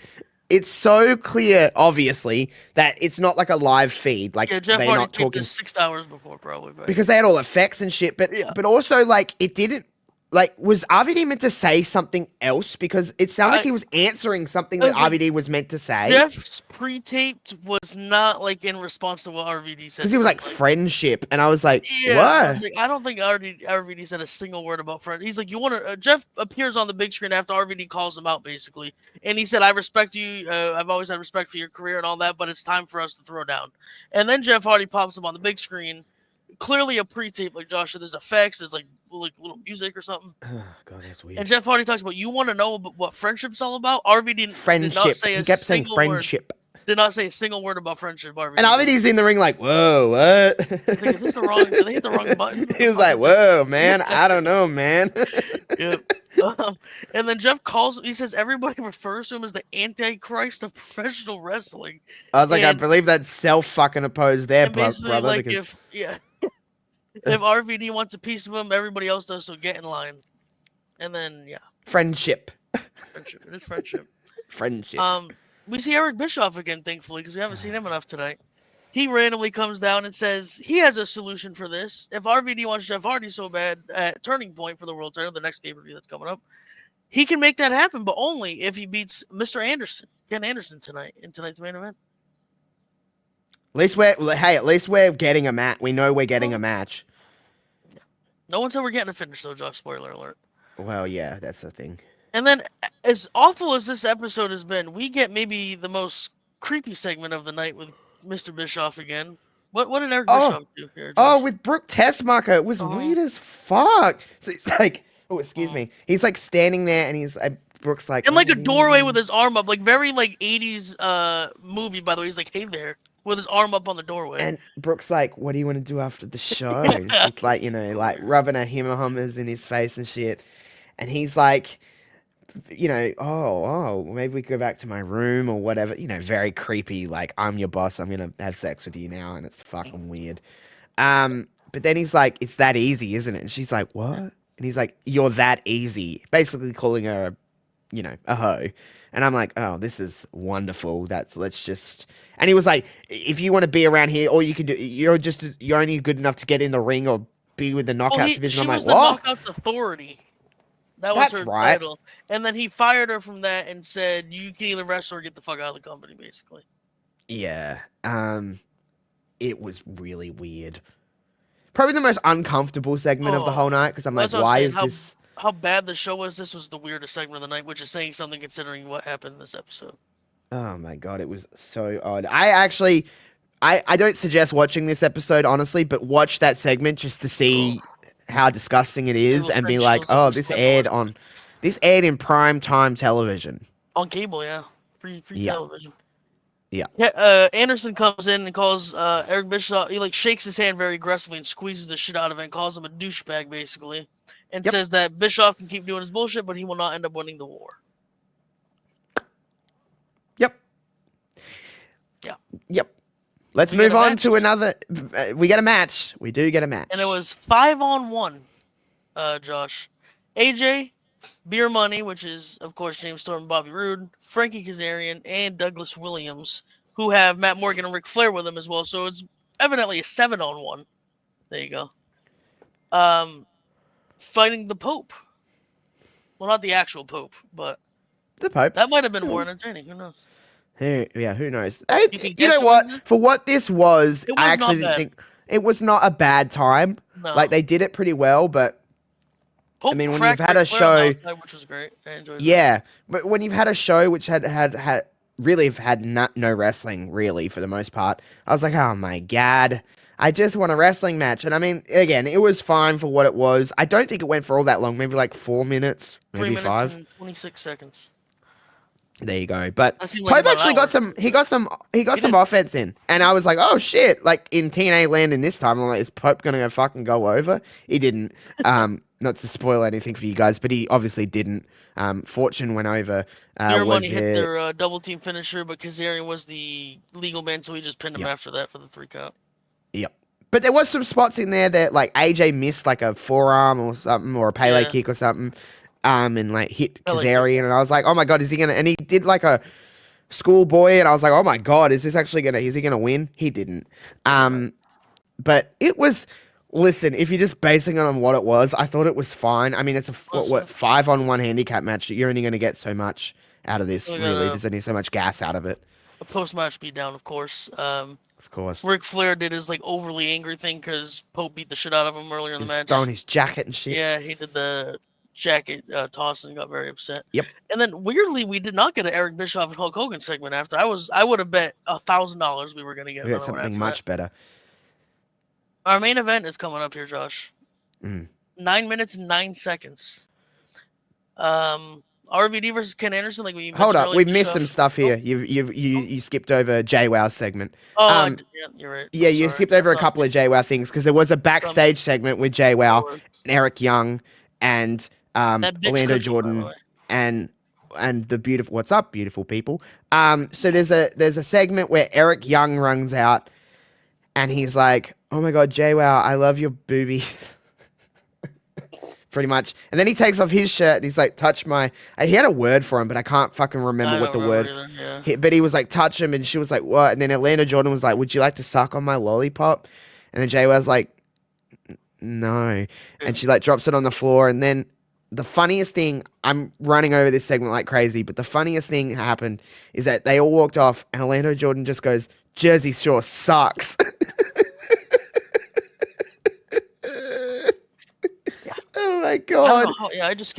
It's so clear, obviously, that it's not like a live feed. Like, Jeff they're Hardy not talking 6 hours before, probably. But... because they had all effects and shit. But also, like, it didn't. Like, was RVD meant to say something else? Because it sounded like he was answering something that RVD was meant to say. Jeff's pre-taped was not, like, in response to what RVD said. Because he was like, friendship. And I was like, what? I don't think RVD said a single word about friend. He's like, Jeff appears on the big screen after RVD calls him out, basically. And he said, I respect you. I've always had respect for your career and all that, but it's time for us to throw down. And then Jeff Hardy pops him on the big screen. Clearly a pre-tape, like Josh said. There's effects, there's like little music or something. Oh, God, that's weird. And Jeff Hardy talks about, you want to know what friendship's all about? RVD did not say he kept saying friendship. Did not say a single word about friendship. RVD. And RVD's in the ring like, whoa, what? It's like, is this the wrong? Did they hit the wrong button? He was like, whoa, man, I don't know, man. Yep. And then Jeff he says everybody refers to him as the Antichrist of professional wrestling. I was like, I believe that's self-fucking opposed there, brother. Like, if RVD wants a piece of him, everybody else does, so get in line. And then, friendship. Friendship. It is friendship. Friendship. We see Eric Bischoff again, thankfully, because we haven't seen him enough tonight. He randomly comes down and says he has a solution for this. If RVD wants Jeff Hardy so bad at Turning Point for the world title, the next pay-per-view that's coming up, he can make that happen, but only if he beats Mr. Anderson, Ken Anderson, tonight in tonight's main event. At least we're getting a match. We know we're getting a match. Yeah. No one said we're getting a finish, though, Josh. Spoiler alert. Well, yeah, that's the thing. And then, as awful as this episode has been, we get maybe the most creepy segment of the night with Mr. Bischoff again. What did Eric Bischoff do here, Josh? With Brooke Tessmacher. It was weird as fuck. So it's like, excuse me. He's like standing there and he's Brooke's like... in like a doorway with his arm up. Like very like 80s movie, by the way. He's like, hey there. With his arm up on the doorway. And Brooke's like, what do you want to do after the show? And she's like, like rubbing her hummers in his face and shit. And he's like, maybe we go back to my room or whatever. Very creepy. Like, I'm your boss. I'm gonna have sex with you now, and it's fucking weird. But then he's like, it's that easy, isn't it? And she's like, what? And he's like, you're that easy. Basically calling her, a hoe. And I'm like, oh, this is wonderful. Let's just. And he was like, if you want to be around here, all you can do, you're only good enough to get in the ring or be with the knockouts division. I'm like, she was the what? Knockouts Authority. That was her right. title. And then he fired her from that and said, you can either wrestle or get the fuck out of the company, basically. Yeah. It was really weird. Probably the most uncomfortable segment of the whole night, because I'm like, why is this? How bad the show was, this was the weirdest segment of the night, which is saying something considering what happened in this episode. Oh my god, it was so odd. I don't suggest watching this episode, honestly, but watch that segment just to see how disgusting it is and be like, oh, this aired in prime time television. On cable, yeah. Free television. Yeah. Anderson comes in and calls Eric Bischoff. He shakes his hand very aggressively and squeezes the shit out of it and calls him a douchebag, basically, and says that Bischoff can keep doing his bullshit, but he will not end up winning the war. Yep. Yeah. Yep. Let's move on to another. We get a match. We do get a match, and it was 5-on-1. Josh, AJ, Beer Money, which is, of course, James Storm and Bobby Roode, Frankie Kazarian, and Douglas Williams, who have Matt Morgan and Ric Flair with them as well. So it's evidently a 7-on-1. There you go. Fighting the Pope. Well, not the actual Pope, but the Pope. That might have been more entertaining. Who knows? Who knows? You know what? For what this was, I actually didn't think it was not a bad time. No. Like, they did it pretty well, but Pope, I mean, when you've had a show, which was great, I enjoyed it. Yeah, but when you've had a show which had no wrestling really for the most part, I was like, oh my god, I just want a wrestling match. And I mean, again, it was fine for what it was. I don't think it went for all that long, maybe like 4 minutes, maybe 3 minutes 5. and 26 seconds. There you go. But Pope actually got some offense in, and I was like, oh shit! Like in TNA land in this time, I'm like, is Pope gonna fucking go over? He didn't. Not to spoil anything for you guys, but he obviously didn't. Fortune went over. Beer Money hit their double team finisher, but Kazarian was the legal man, so he just pinned him after that for the 3 count. Yep. But there was some spots in there that like AJ missed like a forearm or something, or a Pele kick or something. And like hit Kazarian, and I was like, oh my god, is he gonna? And he did like a schoolboy, and I was like, oh my god, is he gonna win? He didn't. But it was. Listen, if you're just basing it on what it was, I thought it was fine. I mean, it's a 5-on-1 handicap match. You're only gonna get so much out of this. Really, there's only so much gas out of it. A post-match beatdown, of course. Of course. Ric Flair did his overly angry thing because Pope beat the shit out of him earlier in the match. Throwing his jacket and shit. Yeah, he did the jacket toss and got very upset. Yep. And then weirdly, we did not get an Eric Bischoff and Hulk Hogan segment after. I would have bet $1,000 we were gonna get something much better. Our main event is coming up here, Josh. 9 minutes and 9 seconds. RVD versus Ken Anderson. Like we hold up, we've missed some stuff here. You skipped over JWOW segment. Yeah, you're right. Yeah, you skipped over a couple of JWOW things because there was a backstage segment with JWOW and Eric Young and Orlando Jordan and the beautiful. What's up, beautiful people? So there's a segment where Eric Young runs out and he's like, "Oh my god, JWOW, I love your boobies." Pretty much. And then he takes off his shirt and he's like, touch my... He had a word for him, but I can't fucking remember what the word... But he was like, touch him, and she was like, what? And then Atlanta Jordan was like, would you like to suck on my lollipop? And then Jay was like, no. And she like drops it on the floor. And then the funniest thing... I'm running over this segment like crazy, but the funniest thing happened is that they all walked off and Orlando Jordan just goes, Jersey Shore sucks. Oh my god! I just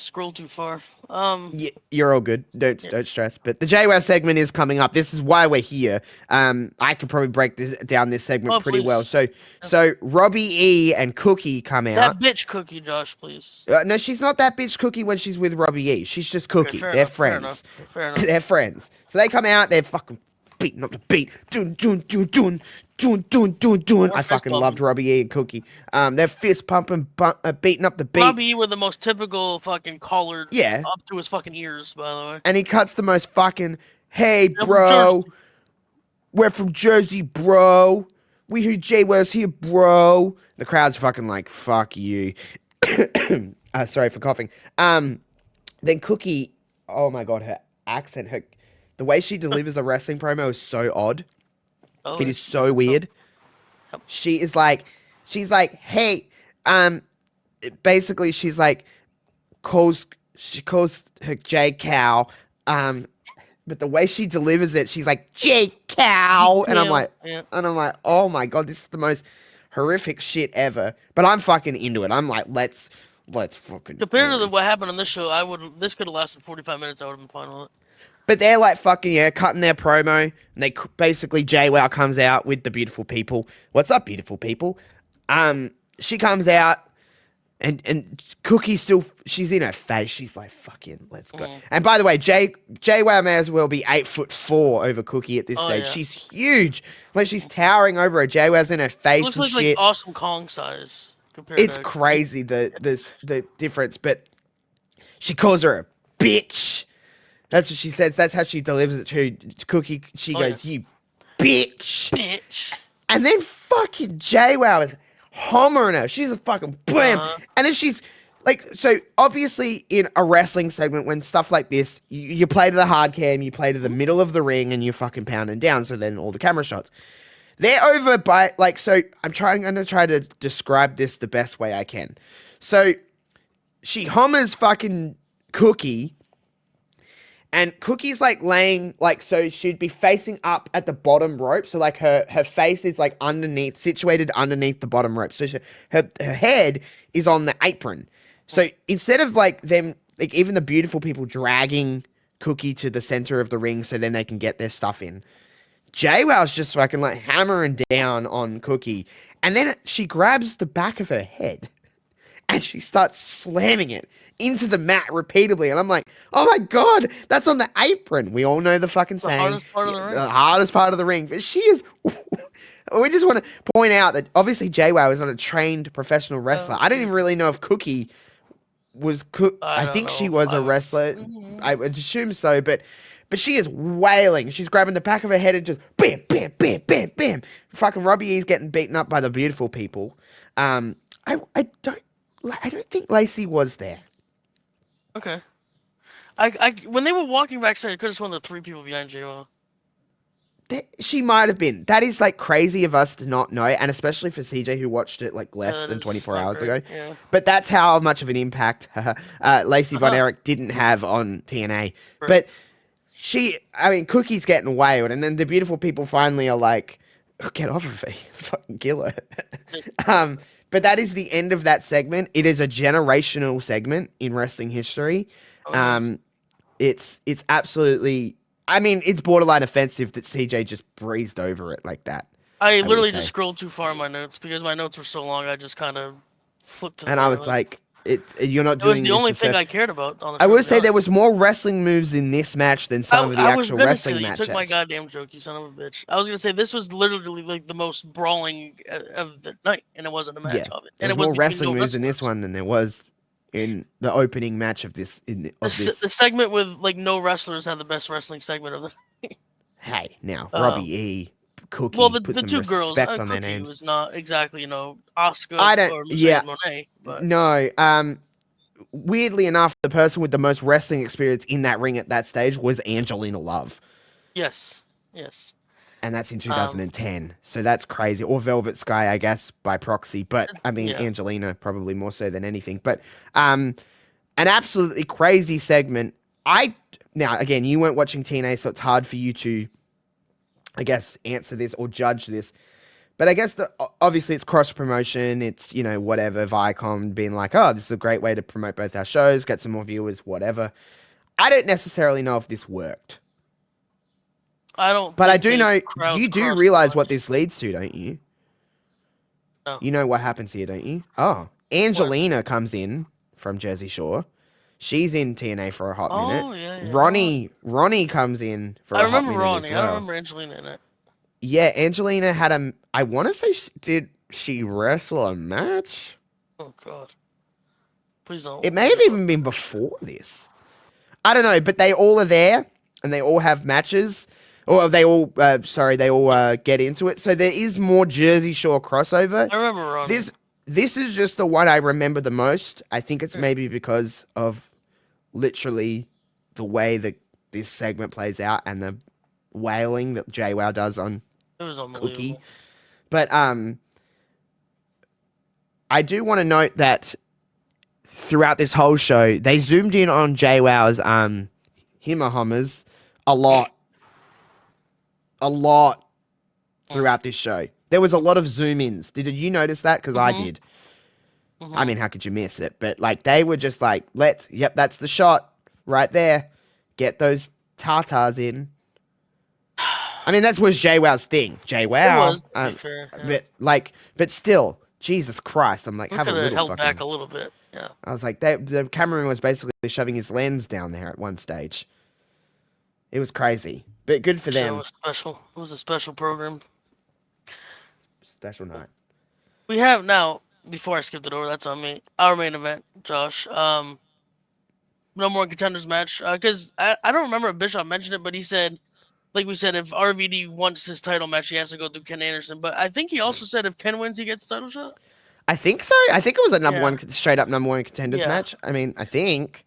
scrolled too far. Yeah, you're all good. Don't stress. But the JWOW segment is coming up. This is why we're here. I could probably break down this segment pretty well. So Robbie E and Cookie come out. That bitch Cookie, Josh, please. No, she's not that bitch Cookie when she's with Robbie E. She's just Cookie. Okay, they're friends. Fair enough. They're friends. So they come out. They're fucking beating up the beat. Dun, dun, dun, dun, dun, dun, dun, dun. I fucking loved Robbie E and Cookie. They're fist pumping, beating up the beat. Robbie E with the most typical fucking collar Yeah. up to his fucking ears, by the way. And he cuts the most fucking, hey, Yeah, bro. We're from Jersey, bro. We heard JWOWW's here, bro. The crowd's fucking like, fuck you. Sorry for coughing. Then Cookie, oh my god, her accent, the way she delivers a wrestling promo is so odd. Oh, It is so weird. She's like, hey, basically she's like, she calls her J Cow, but the way she delivers it, she's like, J Cow, and I'm like, oh my god, this is the most horrific shit ever. But I'm fucking into it. I'm like, let's fucking. Compared to what happened on this show, this could have lasted 45 minutes. I would have been fine with it. But they're like fucking cutting their promo, and they basically JWOWW comes out with the beautiful people. What's up, beautiful people? She comes out, and Cookie still, she's in her face. She's like, fucking, let's go. And by the way, JWOWW may as well be 8'4" over Cookie at this stage. Yeah. She's huge, like she's towering over her. JWOWW's in her face. It looks like Awesome Kong size. It's crazy the difference, but she calls her a bitch. That's what she says. That's how she delivers it to Cookie. She goes, you bitch. Bitch. And then fucking JWOWW is hammering her. She's a fucking blam. And then she's like, so obviously in a wrestling segment, when stuff like this, you play to the hard cam, you play to the middle of the ring, and you're fucking pounding down. So then all the camera shots. They're over by, like, so I'm going to try to describe this the best way I can. So she hammers fucking Cookie. And Cookie's like laying, like, so she'd be facing up at the bottom rope. So like her face is like underneath, situated underneath the bottom rope. So her head is on the apron. So instead of like them, like even the beautiful people dragging Cookie to the center of the ring so then they can get their stuff in, JWOWW's just fucking like hammering down on Cookie. And then she grabs the back of her head and she starts slamming it into the mat repeatedly. And I'm like, oh my god, that's on the apron. We all know the fucking saying. The hardest part of the ring. The hardest part of the ring. But she is... We just want to point out that obviously JWOWW is not a trained professional wrestler. I didn't even really know if Cookie was... I think she was a wrestler. I would assume so, but she is wailing. She's grabbing the back of her head and just bam, bam, bam, bam, bam. Fucking Robbie E's getting beaten up by the beautiful people. I don't think Lacey was there. Okay. When they were walking backstage, I could have sworn the three people behind JWOWW. She might have been. That is like crazy of us to not know, and especially for CJ who watched it like less than 24 hours ago. Yeah. But that's how much of an impact Lacey Von Erich didn't have on TNA. Right. But Cookie's getting wailed, and then the beautiful people finally are like, oh, get off of me, fucking kill her. But that is the end of that segment. It is a generational segment in wrestling history. It's absolutely... I mean, it's borderline offensive that CJ just breezed over it like that. I literally just scrolled too far in my notes because my notes were so long. I just kind of flipped to. And I was like, "You're not doing." It was the only thing I cared about. I would say there was more wrestling moves in this match than some of the actual wrestling matches. You took my goddamn joke, you son of a bitch. I was gonna say this was literally like the most brawling of the night, and it wasn't a match of it. And there was more wrestling moves in this one than there was in the opening match of this. The segment with like no wrestlers had the best wrestling segment of the night. Hey, now Robbie E, Cookie. Well, the put two some girls. respect on their Cookie names. was not exactly Oscar I don't. or Mercedes Moné, but. No. Weirdly enough, the person with the most wrestling experience in that ring at that stage was Angelina Love. Yes. And that's in 2010. So that's crazy. Or Velvet Sky, I guess, by proxy. But, I mean, Angelina probably more so than anything. But an absolutely crazy segment. Now, again, you weren't watching TNA, so it's hard for you to, I guess, answer this or judge this. But I guess, obviously, it's cross-promotion. It's, whatever, Viacom being like, oh, this is a great way to promote both our shows, get some more viewers, whatever. I don't necessarily know if this worked. But I do know, you do realize what this leads to, don't you? No. You know what happens here, don't you? Oh, Angelina comes in from Jersey Shore. She's in TNA for a hot minute. Oh yeah. Ronnie comes in for I a hot remember minute as Ronnie. I well. don't remember Angelina in it. Yeah, Angelina had a. I want to say, did she wrestle a match? Oh god. Please don't. It may have even been before this. I don't know, but they all are there and they all have matches. Or they all, they all get into it. So there is more Jersey Shore crossover. I remember Ronnie. This is just the one I remember the most. I think it's maybe because of literally the way that this segment plays out and the wailing that JWoww does on It was Cookie. unbelievable. But I do want to note that throughout this whole show, they zoomed in on JWoww's himmer-hummers a lot throughout this show. There was a lot of zoom-ins. Did you notice that? Because I did. I mean, how could you miss it? But like, they were just like, yep, that's the shot right there. Get those tartars in. I mean, that was JWoww's thing. JWoww. It was, to be fair, yeah. But still, Jesus Christ. I'm like, We have a could have little held fucking... back a little bit. Yeah. I was like, the cameraman was basically shoving his lens down there at one stage. It was crazy, but good for them. It was special. It was a special program. Special night. We have now, before I skipped it over, that's on me, our main event, Josh. No more contenders match. Because I don't remember if Bischoff mentioned it, but he said, like we said, if RVD wants his title match, he has to go through Ken Anderson. But I think he also said if Ken wins, he gets the title shot. I think so. I think it was a straight up number one contenders match. I mean, I think.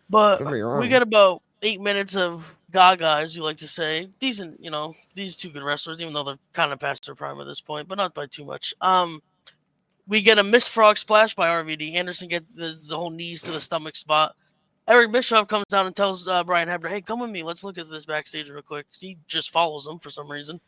But we got about 8 minutes of Gaga, as you like to say. Decent, these two good wrestlers, even though they're kind of past their prime at this point, but not by too much. We get a missed frog splash by RVD. Anderson gets the whole knees to the stomach spot. Eric Bischoff comes down and tells Brian Hebner, hey, come with me. Let's look at this backstage real quick. He just follows him for some reason.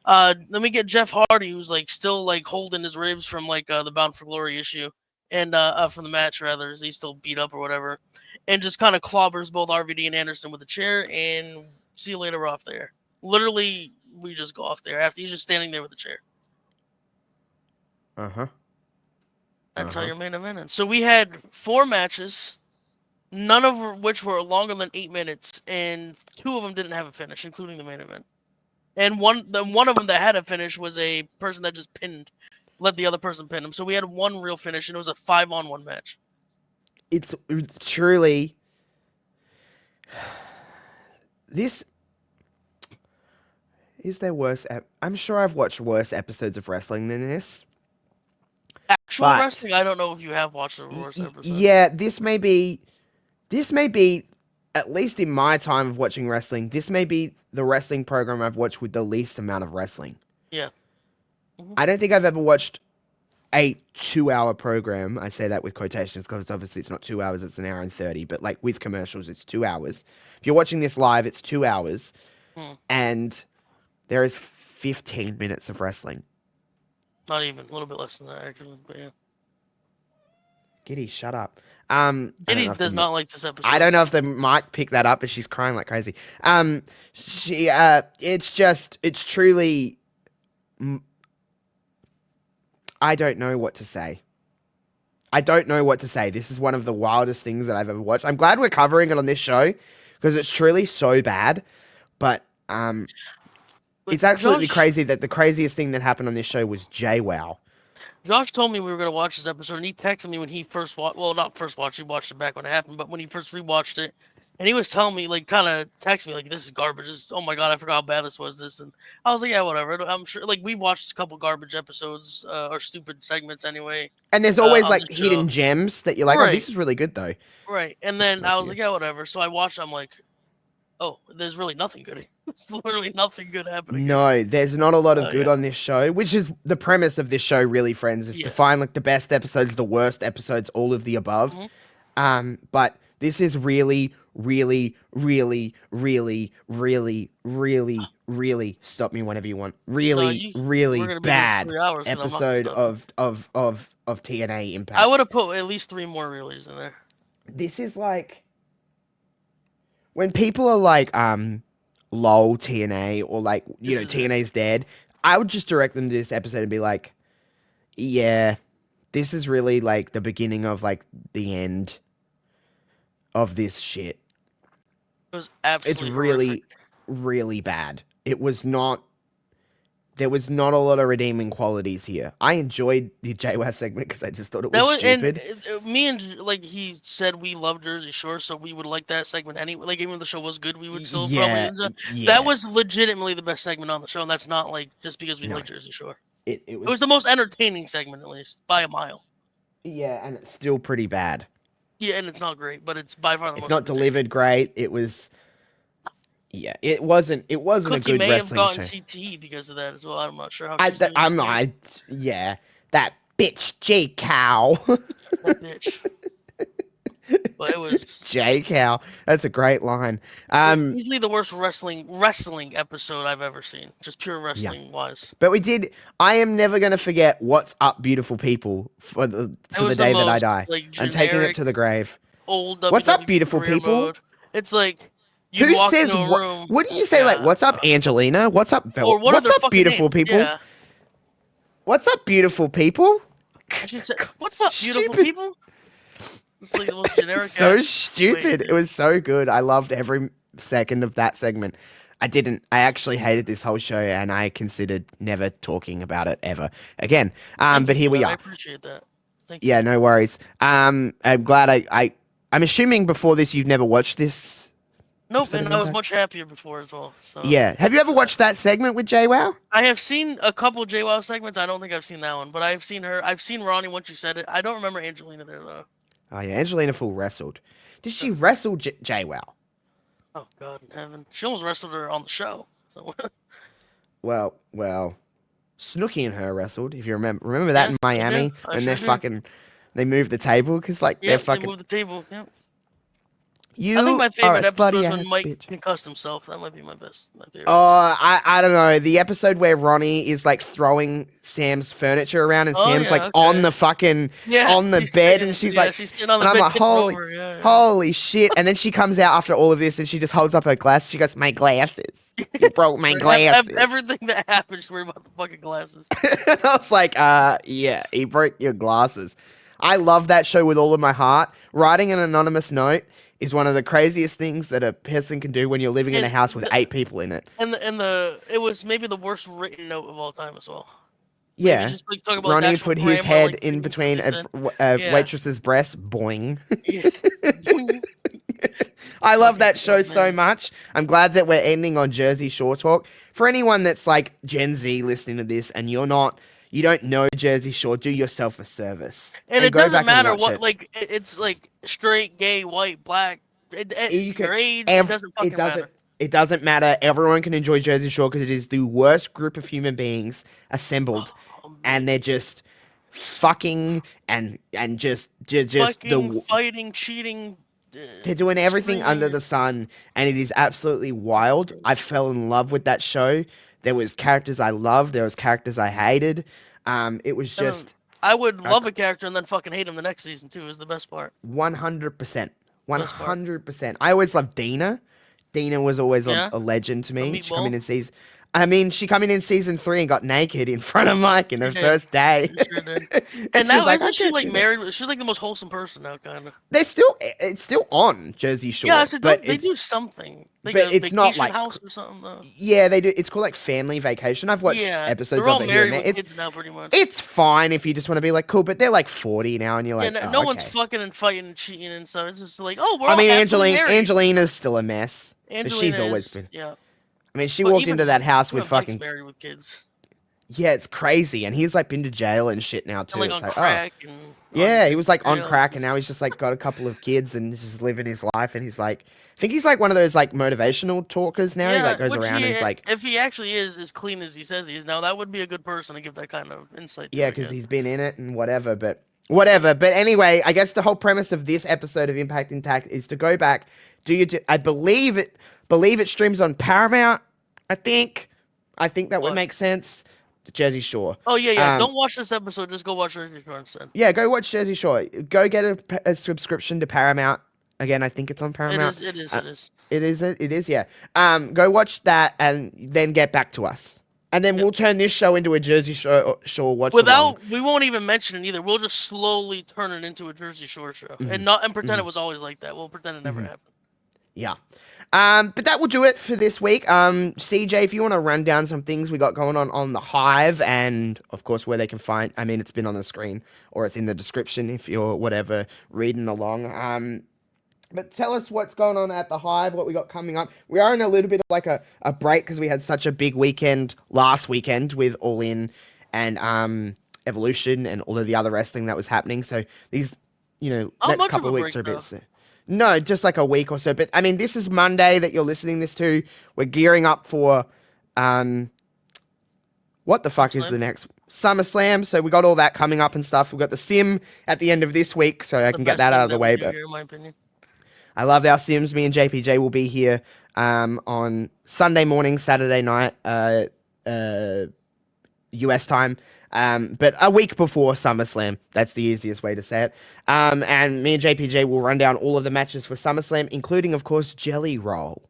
Then we get Jeff Hardy, who's still holding his ribs from the Bound for Glory issue, and from the match rather. He's still beat up or whatever, and just kind of clobbers both RVD and Anderson with a chair. And see you later, we're off there. Literally, we just go off there after he's just standing there with the chair. That's how your main event ends. So we had 4 matches, none of which were longer than 8 minutes, and 2 of them didn't have a finish, including the main event. And one of them that had a finish was a person that just let the other person pin him. So we had one real finish, and it was a 5-on-1 match. It's truly... This... Is there worse... I'm sure I've watched worse episodes of wrestling than this. Actual wrestling, I don't know if you have watched a worse episode. Yeah, this may be, at least in my time of watching wrestling, this may be the wrestling program I've watched with the least amount of wrestling. Yeah. I don't think I've ever watched a 2-hour program. I say that with quotations because obviously it's not 2 hours, it's 1 hour and 30. But with commercials, it's 2 hours. If you're watching this live, it's 2 hours. And there is 15 minutes of wrestling. Not even. A little bit less than that, actually. But yeah. Giddy, shut up. Giddy does not like this episode. I don't know if the mic picked that up, but she's crying like crazy. It's truly... I don't know what to say. This is one of the wildest things that I've ever watched. I'm glad we're covering it on this show because it's truly so bad. But it's absolutely crazy that the craziest thing that happened on this show was JWoww. Josh told me we were going to watch this episode, and he texted me when he first watched... Well, not first watched, he watched it back when it happened, but when he first rewatched it, and he was telling me, kind of texting me, this is garbage. Oh my God, I forgot how bad this was, And I was like, yeah, whatever. I'm sure, we watched a couple garbage episodes, or stupid segments anyway. And there's always, hidden gems that you're like, oh, this is really good, though. Right. And then I was like, yeah, whatever. So I watched, I'm like, oh, there's really nothing good. There's literally nothing good happening. No, there's not a lot of good on this show, which is the premise of this show, really, friends, is to find the best episodes, the worst episodes, all of the above. But this is really, really, really, really, really, really, really, stop me whenever you want, really, really bad episode of TNA Impact. I would have put at least 3 more realies in there. This is when people are like, lol TNA or TNA's dead, I would just direct them to this episode and be like, yeah, this is really the beginning of the end of this shit. It was It's absolutely really, horrific. really bad. It was not. There was not a lot of redeeming qualities here. I enjoyed the JWoww segment because I just thought it That was was and stupid. me and like he said we love Jersey Shore, so we would like that segment anyway. Like even if the show was good, we would still probably Yeah, enjoy. That yeah. was legitimately the best segment on the show, and that's not like just because we No, like Jersey Shore. it It was was. the most entertaining segment, at least by a mile. Yeah, and it's still pretty bad. Yeah, and it's not great, but it's by far the It's most not entertaining. delivered great. It was. Yeah, it wasn't. It wasn't a Cookie good may have wrestling gotten show. CTE because of that as well. I'm not sure how she's doing. I'm these days. not. Yeah, that bitch J Cow. That bitch. But it was J Cow. That's a great line. easily the worst wrestling episode I've ever seen. Just pure Yeah. wrestling wise. But we did. I am never gonna forget what's up, beautiful people, for the It was the day that I most die. like I'm taking it generic to the grave. old What's up, WWE beautiful career people? mode. It's like you'd Who walk says into a what? room. Wouldn't you say like, Yeah. "What's up, Angelina? What's up, Or what are What's their up, fucking beautiful names? people? Yeah. What's up, beautiful people?" And she said, "What's up, beautiful Stupid. people?" It's like the most generic. So ass stupid. way. It was so good. I loved every second of that segment. I actually hated this whole show, and I considered never talking about it ever again. Thank But you here for we that. I are. appreciate that. Thank you. Yeah, no worries. I'm glad I'm assuming before this you've never watched this Nope, episode of and I was Impact? much happier before as well. So Yeah. Have you ever watched that segment with JWoww? I have seen a couple JWoww segments. I don't think I've seen that one, but I've seen her. I've seen Ronnie once you said it. I don't remember Angelina there though. Oh yeah, Angelina Full wrestled. Did she wrestle JWoww? Oh God in heaven, she almost wrestled her on the show. So Well, Snooki and her wrestled. If you remember that yes, in I do. Miami I when sure do. they moved the table because like they're Yep, they fucking. moved the table. Yep. I think You my are a favorite episode slutty is when ass Mike bitch. concussed himself. That might be my favorite. Oh, I don't know. The episode where Ronnie is like throwing Sam's furniture around and Oh Sam's like yeah, on okay. the fucking Yeah, on the she's bed sitting. and she's Yeah, like, she's sitting on the and I'm bed, like, tipping over. Yeah, yeah. holy shit. And then she comes out after all of this and she just holds up her glass. She goes, my glasses. You broke my glasses. Everything that happened, just worry about the fucking glasses. I was like, yeah, he broke your glasses. I love that show with all of my heart. Writing an anonymous note is one of the craziest things that a person can do when you're living in a And house with 8 people in it. it was maybe the worst written note of all time as well. Maybe Yeah. just like talk about like, Ronnie actual put his grammar, head like in things that between they said. a Yeah. waitress's breast. Boing. Yeah. I love that Fucking show God, so man. much. I'm glad that we're ending on Jersey Shore talk. For anyone that's like Gen Z listening to this and you don't know Jersey Shore, do yourself a service. And it go doesn't back and matter watch what, it. like it's like straight, gay, white, black. You can, Your age, it doesn't fucking matter. It doesn't matter. Everyone can enjoy Jersey Shore because it is the worst group of human beings assembled, Oh, man. and they're just fucking and just Fucking, fighting, cheating. they're doing everything under the sun, and it is absolutely wild. I fell in love with that show. There was characters I loved. There was characters I hated. It was just I would love a character and then fucking hate him the next season too. Is the best part. 100%. Best part. 100%. I always loved Dina. Dina was always Yeah. a legend to me. She meatball. come in season. I mean, she come in season 3 and got naked in front of Mike in her did. first day. She sure did. And And she's now like, isn't she "I like can't do that." married? She's like the most wholesome person now, kind of. It's still on Jersey Shore. Yeah, I said but they it's do something. Like but a it's not vacation like- house or something. Though. yeah, they do. It's called like Family Vacation. I've watched Yeah, episodes they're all of it here and married there. with kids now, pretty much. It's fine if you just want to be like cool, but they're like 40 now, and you're Yeah, like, no oh, one's okay. fucking and fighting and cheating and stuff. It's just like, oh, we're I all mean, happily married. Angelina's still a mess, but she's Angelina always is- been. Yeah. I mean, she But walked even into that house even with Mike's fucking. married with kids. Yeah, it's crazy, and he's like been to jail and shit now too. And, like It's on like, crack and yeah, he was like on jail. crack, and now he's just like got a couple of kids and he's just living his life. And he's like, I think he's like one of those like motivational talkers now. He like goes which around and he's like, if he actually is as clean as he says he is now, that would be a good person to give that kind of insight. To yeah, I because guess. he's been in it and whatever. But whatever. But anyway, I guess the whole premise of this episode of Impact Intact is to go back. I believe it streams on Paramount. I think that would What? make sense. Jersey Shore. Oh yeah. Don't watch this episode. Just go watch Jersey Shore instead. Yeah, go watch Jersey Shore. Go get a subscription to Paramount. Again, I think it's on Paramount. It is. It is. Yeah. Go watch that and then get back to us. And then we'll turn this show into a Jersey Shore watch along. We won't even mention it either. We'll just slowly turn it into a Jersey Shore show, and pretend it was always like that. We'll pretend it never happened. Yeah. But that will do it for this week. CJ, if you want to run down some things we got going on the Hive, and of course where they can find. I mean, it's been on the screen or it's in the description if you're whatever reading along. But tell us what's going on at the Hive, what we got coming up. We are in a little bit of like a break because we had such a big weekend last weekend with All In and Evolution and all of the other wrestling that was happening. So these, next couple of weeks are a bit... No, just like a week or so. But I mean, this is Monday that you're listening this to. We're gearing up for what the fuck is the next SummerSlam? So we got all that coming up and stuff. We've got the sim at the end of this week, so I can get that out of the way. But in my opinion, I love our sims. Me and JPJ will be here on Sunday morning, Saturday night, US time. But a week before SummerSlam, that's the easiest way to say it. And me and JPJ will run down all of the matches for SummerSlam, including, of course, Jelly Roll,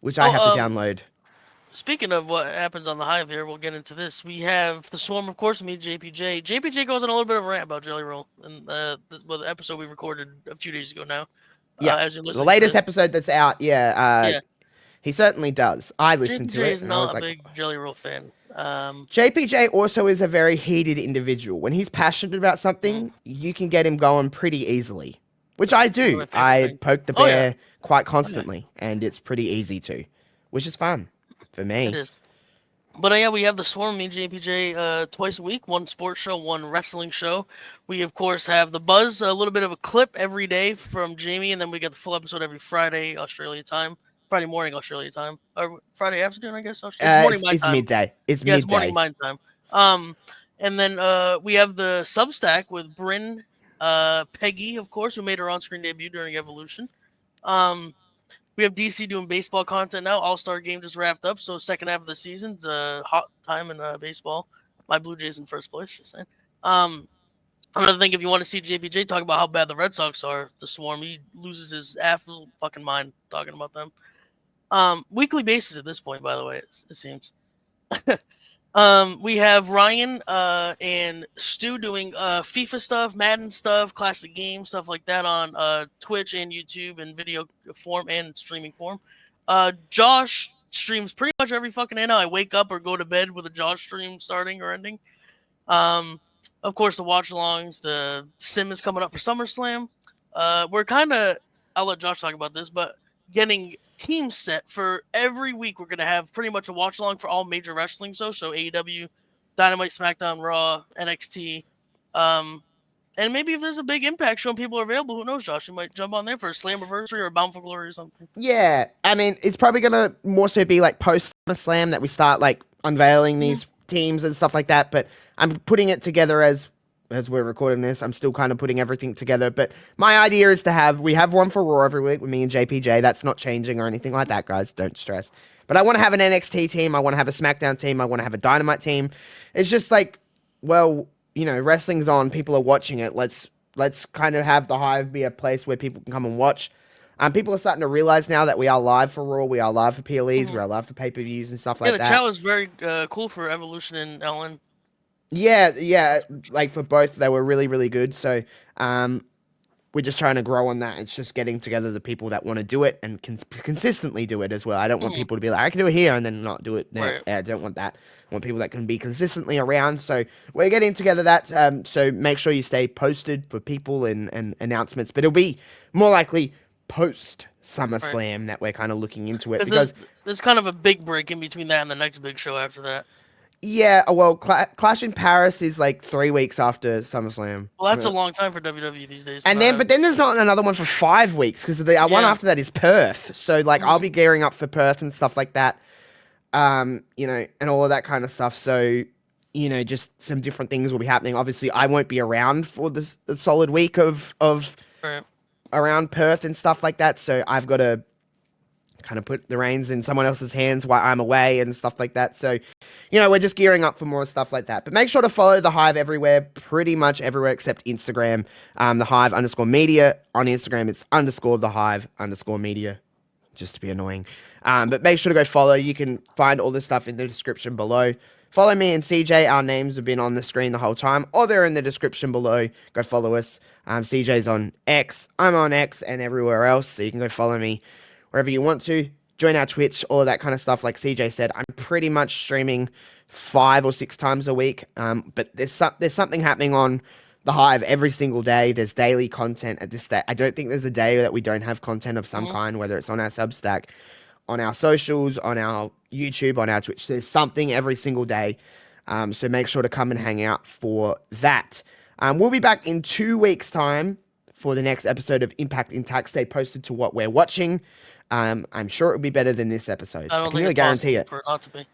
which I have to download. Speaking of what happens on the Hive here, we'll get into this. We have the Swarm, of course, me and JPJ. JPJ goes on a little bit of a rant about Jelly Roll, and the episode we recorded a few days ago now. Yeah, as you're the latest episode that's out, yeah. He certainly does. I listened to it. JPJ is not a big Jelly Roll fan. JPJ also is a very heated individual. When he's passionate about something, you can get him going pretty easily, which I do. I poke the bear quite constantly, and it's pretty easy to, which is fun for me. It is. But yeah, we have the Swarm, me and JPJ, twice a week, one sports show, one wrestling show. We, of course, have the Buzz, a little bit of a clip every day from Jamie, and then we get the full episode every Friday, Australia time. Friday morning, Australia time. Or Friday afternoon, I guess. It's morning, my time. Midday. It's midday. It's morning, my time. And then we have the Substack with Bryn, Peggy, of course, who made her on-screen debut during Evolution. We have DC doing baseball content now. All-Star game just wrapped up, so second half of the season's hot time in baseball. My Blue Jays in first place, just saying. Another thing, if you want to see JPJ talk about how bad the Red Sox are, the Swarm, he loses his absolute fucking mind talking about them. Weekly basis at this point, by the way, it seems. We have Ryan and Stu doing FIFA stuff, Madden stuff, classic game stuff like that on Twitch and YouTube in video form and streaming form. Josh streams pretty much every fucking day now. I wake up or go to bed with a Josh stream starting or ending. Of course, the watch-alongs, the sim is coming up for SummerSlam. We're kind of, I'll let Josh talk about this, but getting teams set for every week. We're going to have pretty much a watch-along for all major wrestling shows. So AEW, Dynamite, SmackDown, Raw, NXT. And maybe if there's a big Impact show and people are available, who knows, Josh? You might jump on there for a Slammiversary or a Bound for Glory or something. Yeah, I mean, it's probably going to more so be like post-SummerSlam that we start like unveiling these teams and stuff like that. But I'm putting it together as we're recording this. I'm still kind of putting everything together. But my idea is to we have one for Raw every week with me and JPJ. That's not changing or anything like that, guys. Don't stress. But I want to have an NXT team. I want to have a SmackDown team. I want to have a Dynamite team. It's just like, well, wrestling's on. People are watching it. Let's kind of have the Hive be a place where people can come and watch. People are starting to realize now that we are live for Raw. We are live for PLEs. We are live for pay-per-views and stuff like that. Yeah, the chat was very cool for Evolution and Ellen. Yeah, like for both, they were really, really good. So, we're just trying to grow on that. It's just getting together the people that want to do it and consistently do it as well. I don't want people to be like, I can do it here and then not do it there. Right. I don't want that. I want people that can be consistently around. So we're getting together that. So make sure you stay posted for people and announcements. But it'll be more likely post SummerSlam that we're kind of looking into it. Because there's kind of a big break in between that and the next big show after that. Yeah, well, Clash in Paris is like 3 weeks after SummerSlam. Well, that's a long time for WWE these days. And but then there's not another one for 5 weeks because the one after that is Perth. So like I'll be gearing up for Perth and stuff like that, and all of that kind of stuff. So just some different things will be happening. Obviously, I won't be around for this solid week of around Perth and stuff like that. So I've got to kind of put the reins in someone else's hands while I'm away and stuff like that. So, we're just gearing up for more stuff like that. But make sure to follow the Hive everywhere, pretty much everywhere except Instagram. The Hive _media. On Instagram, it's _the Hive _media. just to be annoying. But make sure to go follow. You can find all this stuff in the description below. Follow me and CJ. Our names have been on the screen the whole time, or they're in the description below. Go follow us. CJ's on X. I'm on X and everywhere else, so you can go follow me wherever you want to. Join our Twitch, all of that kind of stuff. Like CJ said, I'm pretty much streaming 5 or 6 times a week. But there's something happening on the Hive every single day. There's daily content at this day. I don't think there's a day that we don't have content of some kind, whether it's on our Substack, on our socials, on our YouTube, on our Twitch. There's something every single day. So make sure to come and hang out for that. We'll be back in 2 weeks' time for the next episode of Impact Intact. Stay posted to what we're watching. I'm sure it will be better than this episode. I don't can think really it's guarantee it. for it not to be.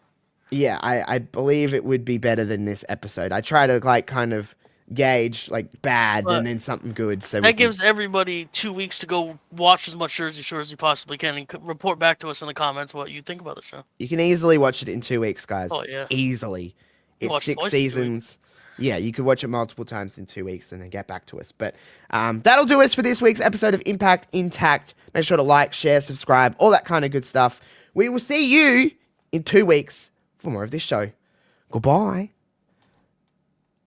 Yeah, I believe it would be better than this episode. I try to like kind of gauge like bad But and then something good. So that gives everybody 2 weeks to go watch as much Jersey Shore as you possibly can and report back to us in the comments what you think about the show. you can easily watch it in 2 weeks, guys. Oh, yeah. Easily. You It's watch it 6 twice in 2 weeks. seasons. Yeah, you could watch it multiple times in 2 weeks and then get back to us. But that'll do us for this week's episode of Impact Intact. Make sure to like, share, subscribe, all that kind of good stuff. We will see you in 2 weeks for more of this show. Goodbye.